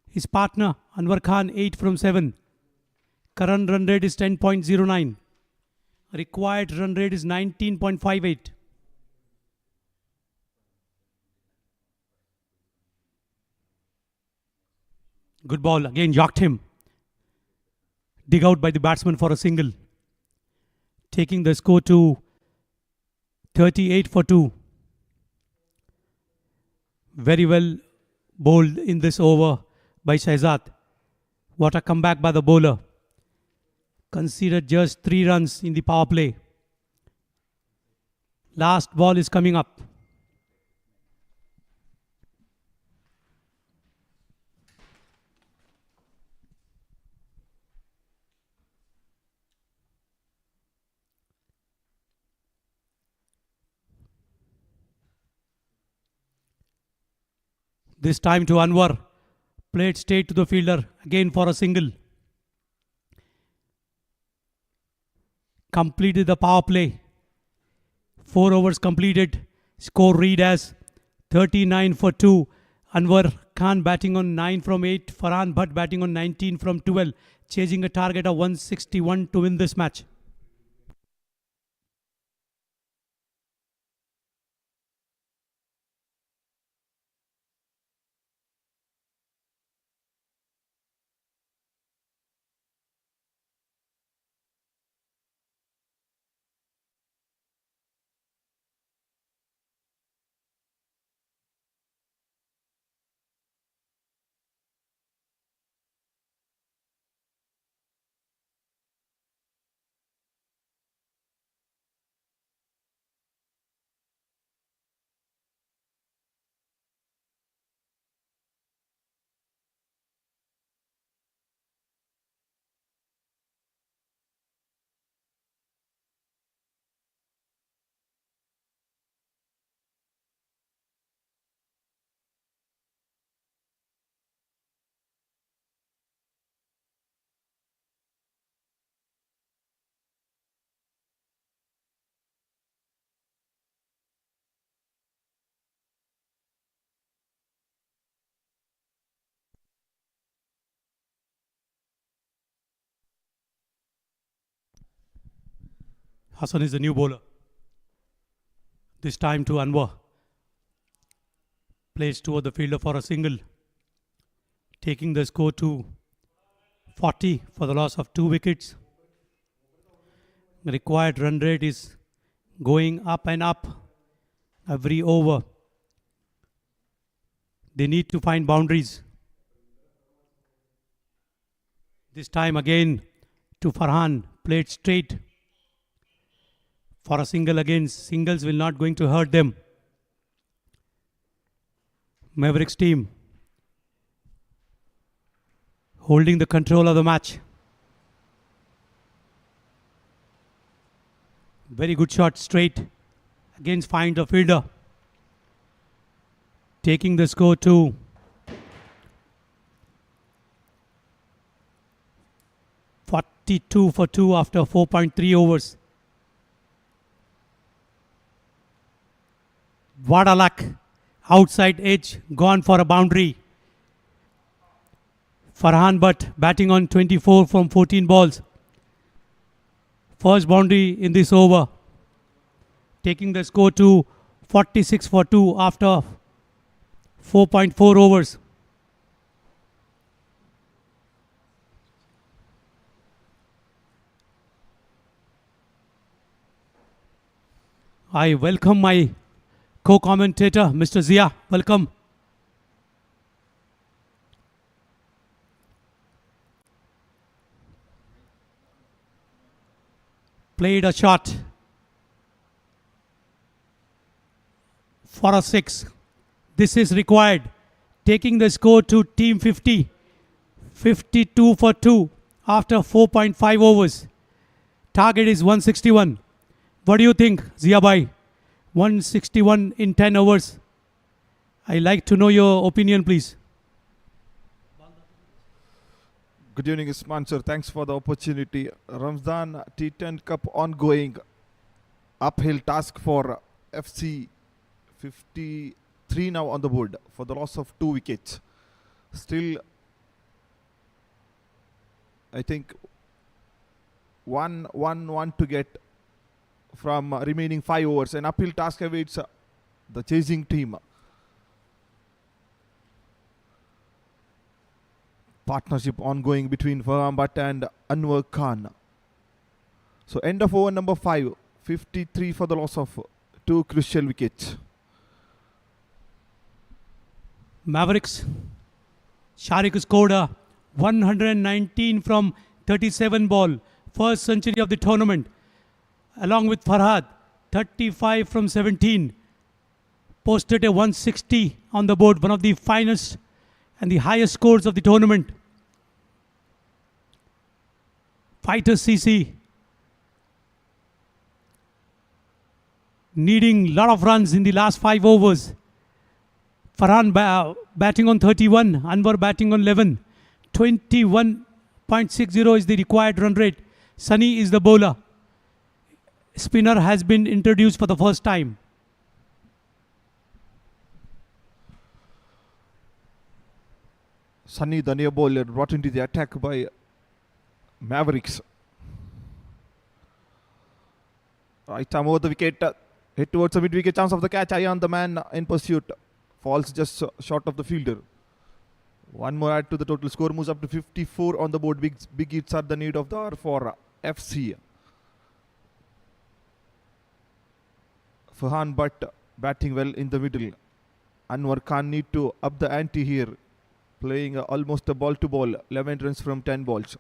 His partner Anwar Khan 8 from 7. Current run rate is 10.09. Required run rate is 19.58. Good ball, again yacked him. Dig out by the batsman for a single. Taking the score to 38 for 2. Very well bowled in this over by Shahzad. What a comeback by the bowler. Conceded just 3 runs in the power play. Last ball is coming up. This time to Anwar. Played straight to the fielder. Again for a single. Completed the power play. 4 overs completed. Score read as 39 for 2. Anwar Khan batting on 9 from 8. Farhan Bhatt batting on 19 from 12. Chasing a target of 161 to win this match. Hassan is the new bowler. This time to Anwar. Plays toward the fielder for a single. Taking the score to 40 for the loss of 2 wickets. The required run rate is going up and up every over. They need to find boundaries. This time again to Farhan, played straight for a single again. Singles will not going to hurt them. Mavericks team holding the control of the match. Very good shot straight. Again finds the fielder. Taking the score to 42 for 2 after 4.3 overs. What a luck. Outside edge, gone for a boundary. Farhan Butt batting on 24 from 14 balls. First boundary in this over. Taking the score to 46 for 2 after 4.4 overs. I welcome my co-commentator, Mr. Zia. Welcome. Played a shot for a 6. This is required. Taking the score to team 50. 52 for 2 after 4.5 overs. Target is 161. What do you think, Zia Bhai? 161 in 10 overs. I like to know your opinion, please. Good evening, Isman sir. Thanks for the opportunity. Ramadan T10 Cup ongoing. Uphill task for FC 53 now on the board for the loss of 2 wickets. Still, I think 1 to get from remaining 5 overs. An uphill task awaits the chasing team. Partnership ongoing between Farhan Butt and Anwar Khan. So end of over number 5, 53 for the loss of 2 crucial wickets. Mavericks. Sharik scored a 119 from 37 ball. First century of the tournament. Along with Farhad, 35 from 17. Posted a 160 on the board. One of the finest and the highest scores of the tournament. Fighters CC needing a lot of runs in the last 5 overs. Farhan batting on 31, Anwar batting on 11. 21.60 is the required run rate. Sunny is the bowler. Spinner has been introduced for the first time. Sunny, the near bowler, brought into the attack by Mavericks. Right time over the wicket, hit towards the mid-wicket, chance of the catch. Eye on the man in pursuit, falls just short of the fielder. One more add to the total score, moves up to 54 on the board. Big hits are the need of the hour for FC. Farhan Butt batting well in the middle. Anwar Khan need to up the ante here, playing almost a ball to ball, 11 runs from 10 balls.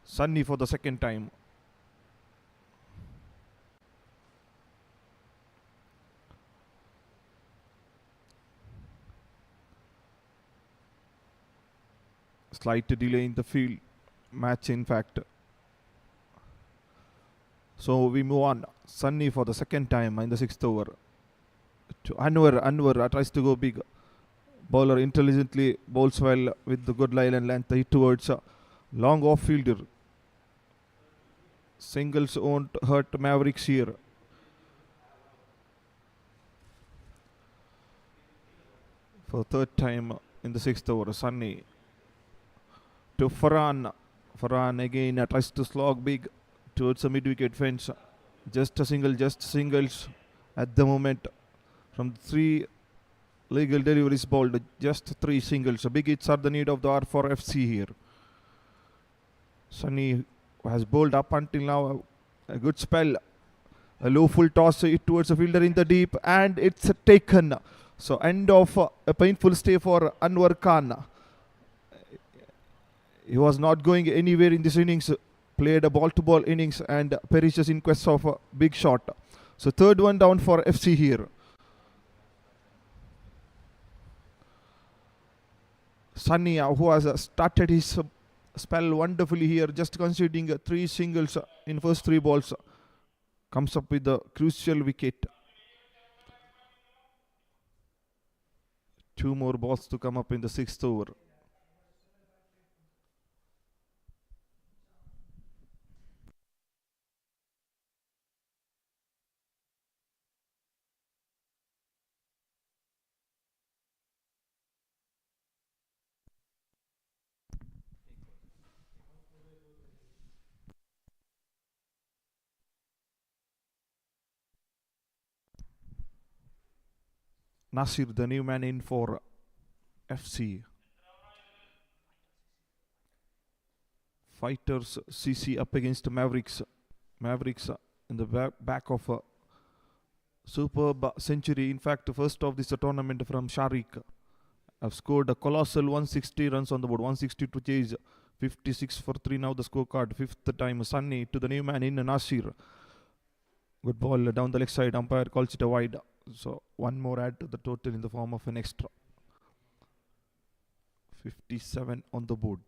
Sunny for the second time. Slight delay in the field match, in fact. So we move on. Sunny for the second time in the 6th over. To Anwar. Anwar tries to go big. Bowler intelligently bowls well with the good line and length. Hit towards long off fielder. Singles won't hurt Mavericks here. For third time in the 6th over, Sunny to Farhan. Farhan again tries to slog big towards the mid-wicket fence. Just singles at the moment from 3 legal deliveries bowled. Just 3 singles. Big hits are the need of the R for FC here. Sunny has bowled up until now a good spell. A low full toss towards the fielder in the deep, and it's taken. So end of a painful stay for Anwar Khan. He was not going anywhere in this innings. Played a ball-to-ball innings and perishes in quest of a big shot. So third one down for FC here. Sunny, who has started his spell wonderfully here, just conceding 3 singles in first 3 balls, comes up with the crucial wicket. 2 more balls to come up in the 6th over. Nasir, the new man in for FC. Fighters CC up against Mavericks. Mavericks in the back of a superb century. In fact, the first of this tournament from Sharik. Have scored a colossal 160 runs on the board. 160 to chase 56 for 3 now the scorecard. 5th time Sunny to the new man in Nasir. Good ball down the leg side. Umpire calls it a wide. So one more add to the total in the form of an extra. 57 on the board.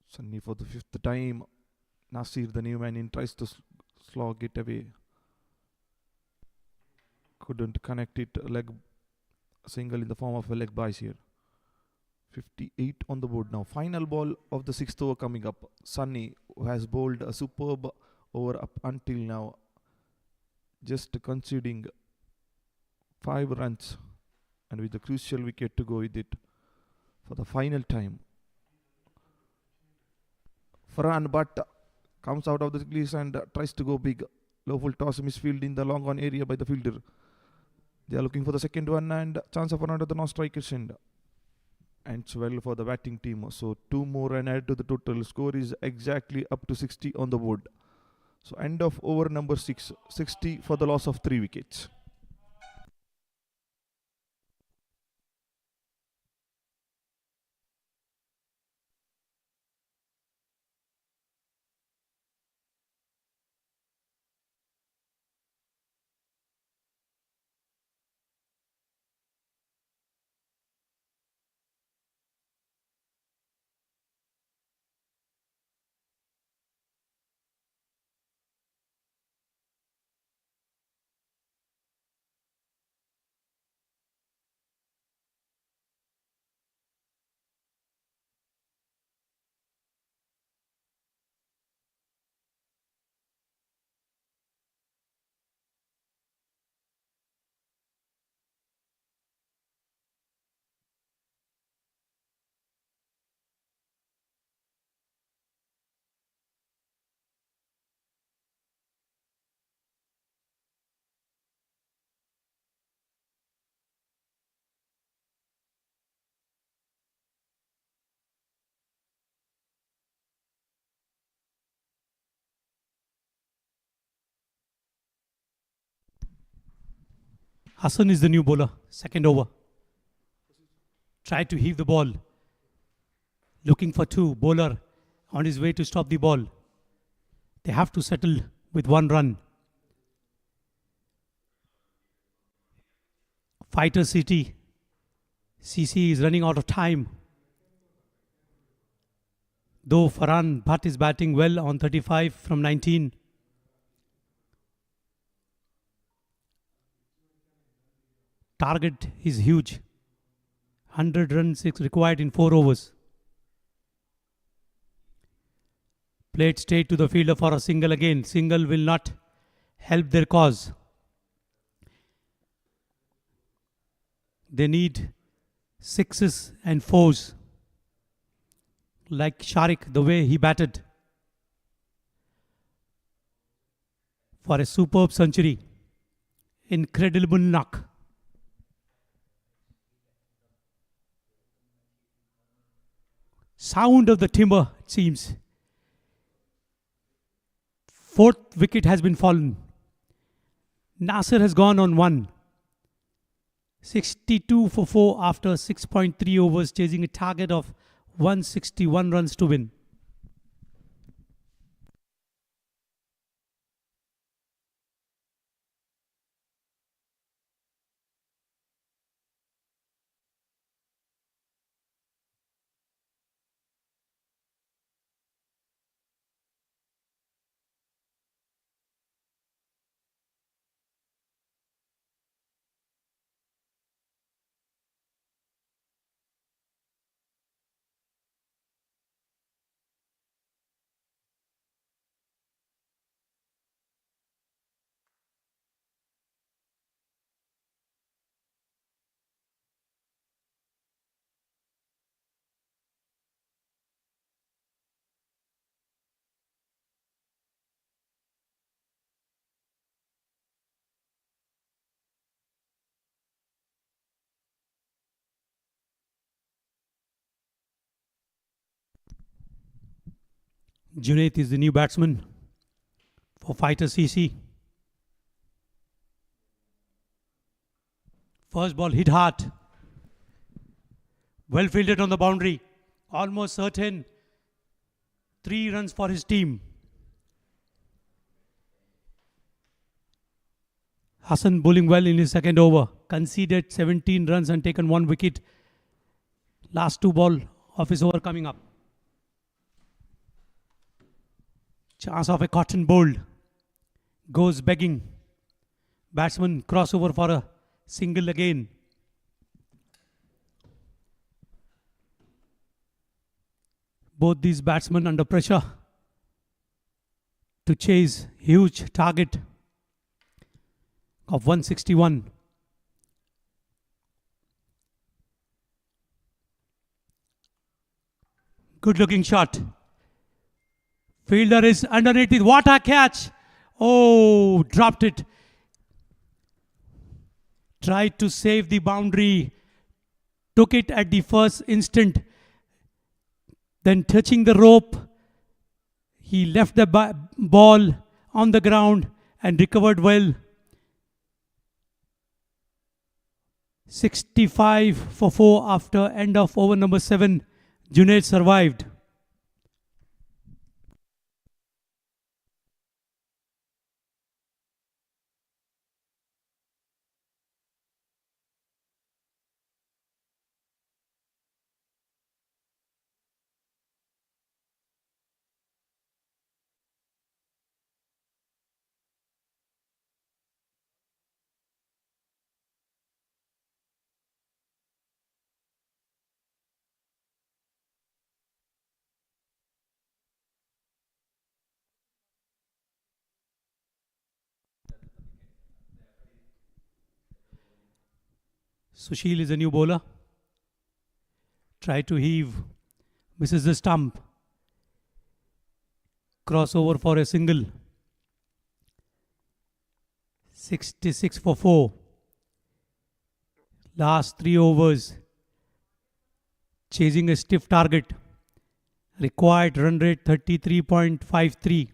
Sunny for the 5th time. Nasir, the new man in, tries to slog it away. Couldn't connect it. Leg single in the form of a leg byes here. 58 on the board now. Final ball of the 6th over coming up. Sunny, who has bowled a superb over up until now, just conceding 5 runs, and with the crucial wicket to go with it for the final time. Farhan Bhatt comes out of the crease and tries to go big. Low full toss misfield in the long on area by the fielder. They are looking for the second one, and chance of another the non-strikers end. Ends well for the batting team. So 2 more and add to the total. Score is exactly up to 60 on the board. So end of over number 6. 60 for the loss of 3 wickets. Hassan is the new bowler. Second over. Tried to heave the ball. Looking for 2. Bowler on his way to stop the ball. They have to settle with 1 run. Fighter City. CC is running out of time. Though Farhan Bhatt is batting well on 35 from 19. Target is huge. 100 runs required in 4 overs. Played straight to the fielder for a single again. Single will not help their cause. They need sixes and fours. Like Sharik, the way he batted for a superb century. Incredible knock. Sound of the timber, it seems. Fourth wicket has been fallen. Nasser has gone on one. 62 for 4 after 6.3 overs, chasing a target of 161 runs to win. Junaid is the new batsman for Fighter CC. First ball hit hard. Well fielded on the boundary. Almost certain. 3 runs for his team. Hassan bowling well in his second over. Conceded 17 runs and taken 1 wicket. Last 2 ball of his over coming up. Chance of a cotton bold. Goes begging. Batsman crossover for a single again. Both these batsmen under pressure to chase huge target of 161. Good looking shot. Fielder is underneath it. What a catch! Oh, dropped it. Tried to save the boundary. Took it at the first instant. Then touching the rope, he left the ball on the ground and recovered well. 65 for 4 after end of over number 7. Junaid survived. Sushil is a new bowler. Try to heave. Misses the stump. Crossover for a single. 66 for 4. Last 3 overs. Chasing a stiff target. Required run rate 33.53.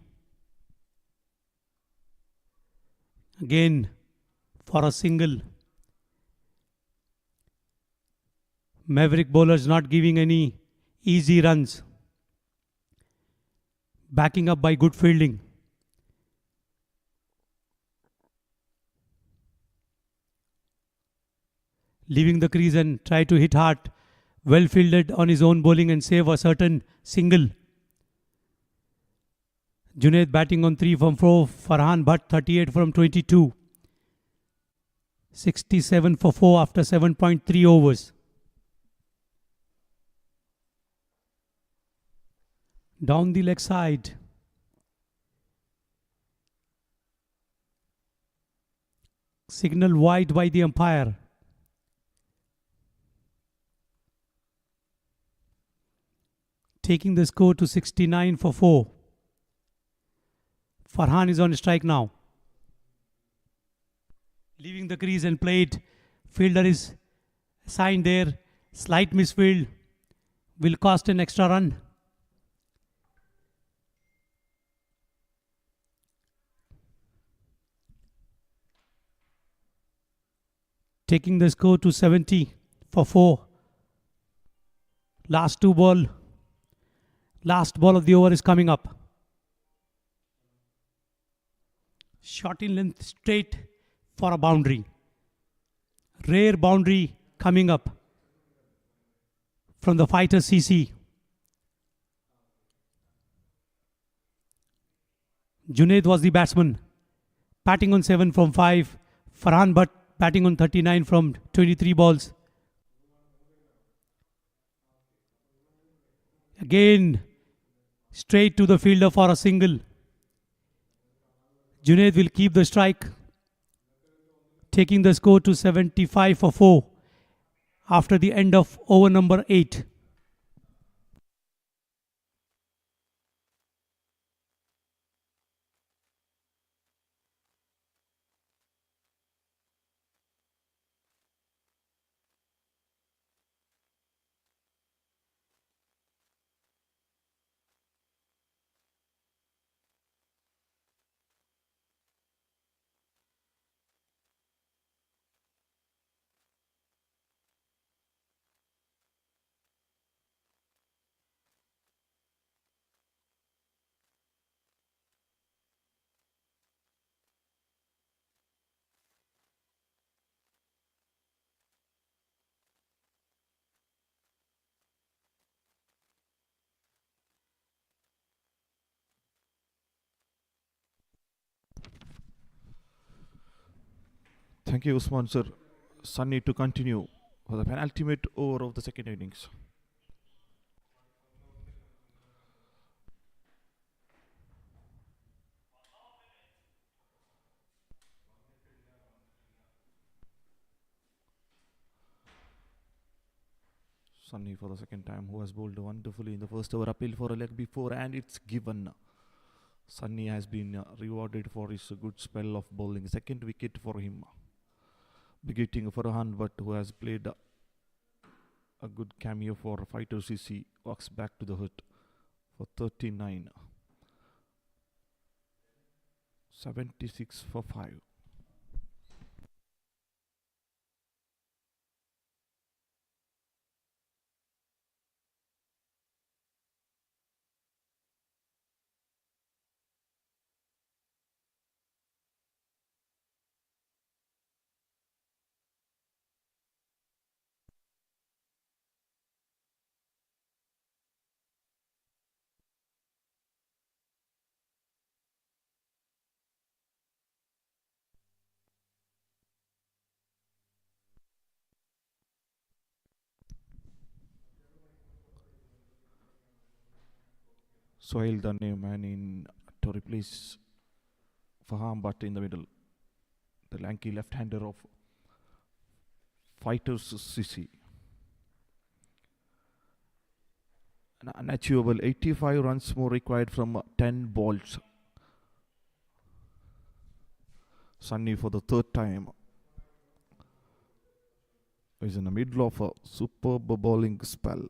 Again for a single. Maverick bowlers not giving any easy runs. Backing up by good fielding. Leaving the crease and try to hit hard. Well fielded on his own bowling and save a certain single. Junaid batting on 3 from 4. Farhan Bhatt 38 from 22. 67 for 4 after 7.3 overs. Down the leg side. Signal wide by the umpire. taking the score to 69 for 4. Farhan is on strike now. Leaving the crease and plate. Fielder is assigned there. Slight misfield will cost an extra run. Taking the score to 70 for 4. Last ball of the over is coming up. Shot in length straight for a boundary. Rare boundary coming up from the fighter CC. Junaid was the batsman, batting on 7 from 5. Farhan Bhatt batting on 39 from 23 balls. Again, straight to the fielder for a single. Junaid will keep the strike, taking the score to 75 for 4 after the end of over number 8. Thank you, Usman sir. Sunny to continue for the penultimate over of the second innings. Sunny for the second time, who has bowled wonderfully in the first over, appeal for a leg before, and it's given. Sunny has been rewarded for his good spell of bowling. Second wicket for him. Begetting Farhan Bhatt, who has played a good cameo for Fighter CC, walks back to the hut for 39. 76 for 5. Sohail, the new man in to replace Farhan Bhatt in the middle. The lanky left-hander of Fighters CC. An unachievable 85 runs more required from 10 balls. Sunny for the third time is in the middle of a superb bowling spell.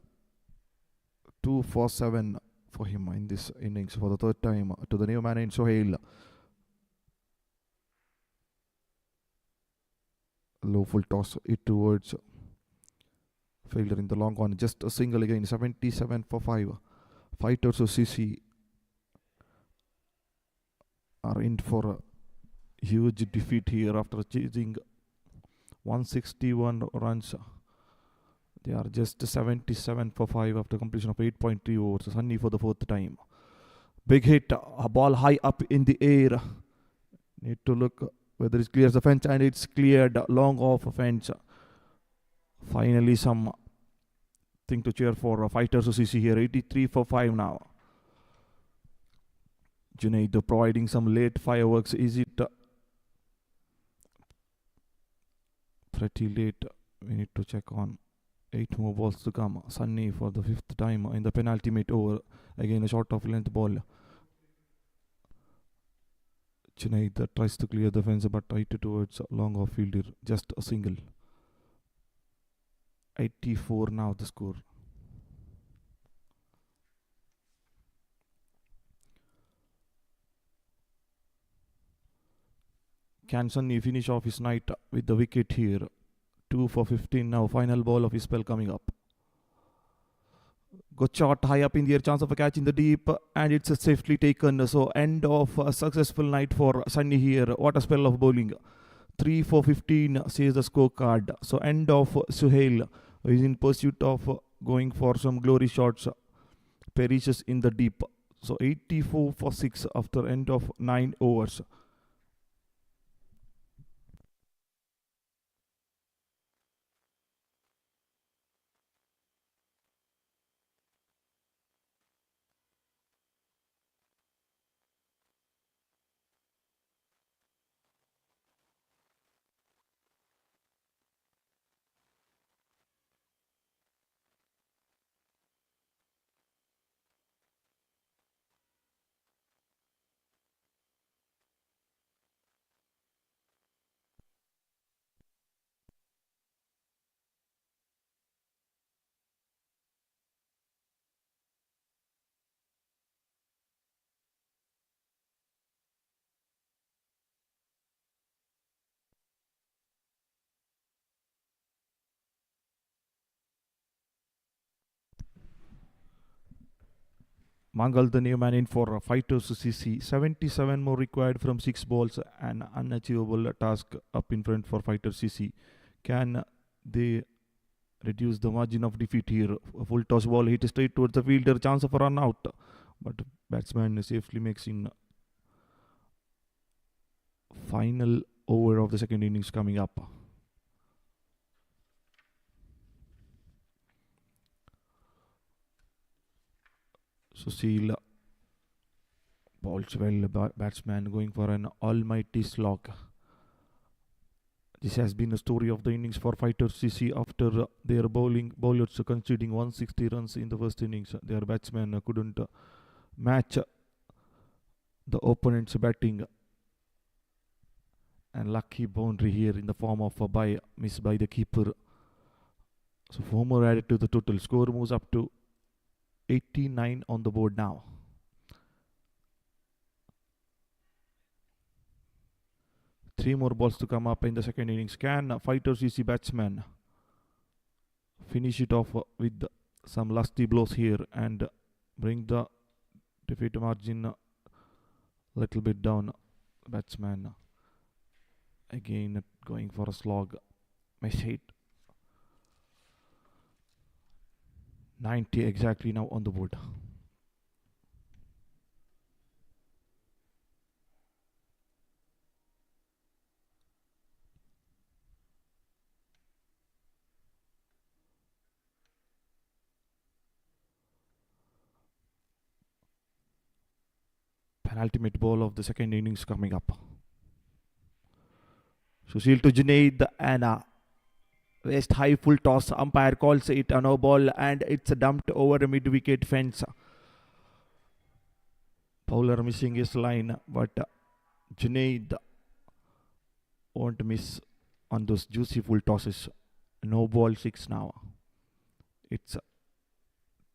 2 for 7 for him in this innings for the third time to the new man in Sohail. Low full toss it towards fielder in the long one. Just a single again. 77 for 5. Fighters of CC are in for a huge defeat here after chasing 161 runs. They are just 77 for 5 after completion of 8.3 overs. Sunny for the fourth time. Big hit, a ball high up in the air. Need to look whether it clears the fence, and it's cleared long off a fence. Finally, some thing to cheer for Fighters CC here. 83 for 5 now. Junaid providing some late fireworks. Is it pretty late? We need to check on. 8 more balls to come. Sunny for the 5th time in the penultimate over. Again a short of length ball. Junaid tries to clear the fence but tight towards long off fielder. Just a single. 84 now the score. Can Sunny finish off his night with the wicket here? 2 for 15 now. Final ball of his spell coming up. Good shot high up in the air. Chance of a catch in the deep. And it's safely taken. So end of a successful night for Sunny here. What a spell of bowling. 3 for 15 says the scorecard. So end of Suhail is in pursuit of going for some glory shots. Perishes in the deep. So 84 for 6 after end of 9 overs. Mangal the new man in for Fighters CC. 77 more required from 6 balls. An unachievable task up in front for Fighters CC. Can they reduce the margin of defeat here? A full toss ball hit straight towards the fielder. Chance of a run out. But batsman safely makes in. Final over of the second innings coming up. Sushil bowls well. Batsman going for an almighty slog. This has been a story of the innings for Fighters CC after their bowlers conceding 160 runs in the first innings. Their batsmen couldn't match the opponent's batting. And lucky boundary here in the form of a miss by the keeper. So 4 more added to the total. Score moves up to 89 on the board now. Three more balls to come up in the second innings. Can Fighters CC batsman finish it off with some lusty blows here and bring the defeat margin a little bit down? Batsman again going for a slog. Miss hit. 90 exactly now on the board. Penultimate ball of the second innings coming up. Sushil to Junaid and West high full toss. Umpire calls it a no ball and it's dumped over a mid-wicket fence. Bowler missing his line, but Junaid won't miss on those juicy full tosses. No ball 6 now. It's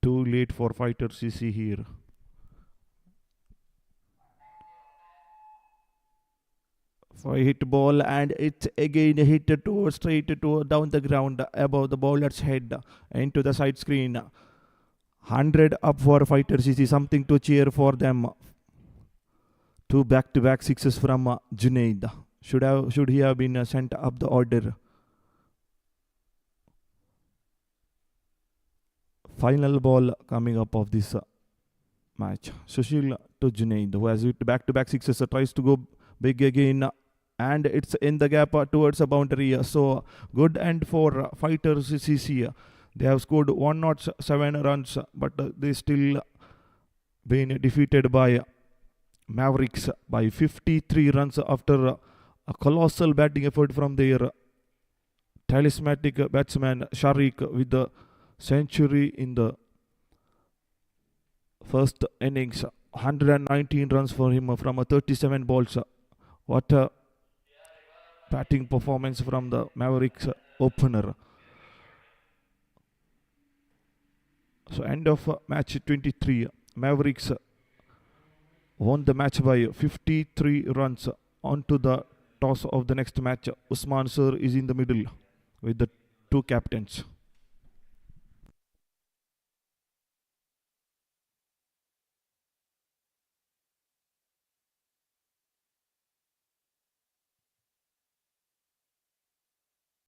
too late for Fighter CC here. For a hit ball and it's again hit straight down the ground above the bowler's head into the side screen. 100 up for Fighter CC, something to cheer for them. 2 back-to-back sixes from Junaid. Should he have been sent up the order? Final ball coming up of this match. Sushil to Junaid, who has hit back-to-back sixes, tries to go big again. And it's in the gap towards a boundary. So good end for Fighters CC. They have scored 107 runs, but they still been defeated by Mavericks by 53 runs after a colossal batting effort from their talismanic batsman Sharik with the century in the first innings. 119 runs for him from 37 balls. What a batting performance from the Mavericks opener. So end of match 23. Mavericks won the match by 53 runs. On to the toss of the next match. Usman Sir is in the middle with the two captains.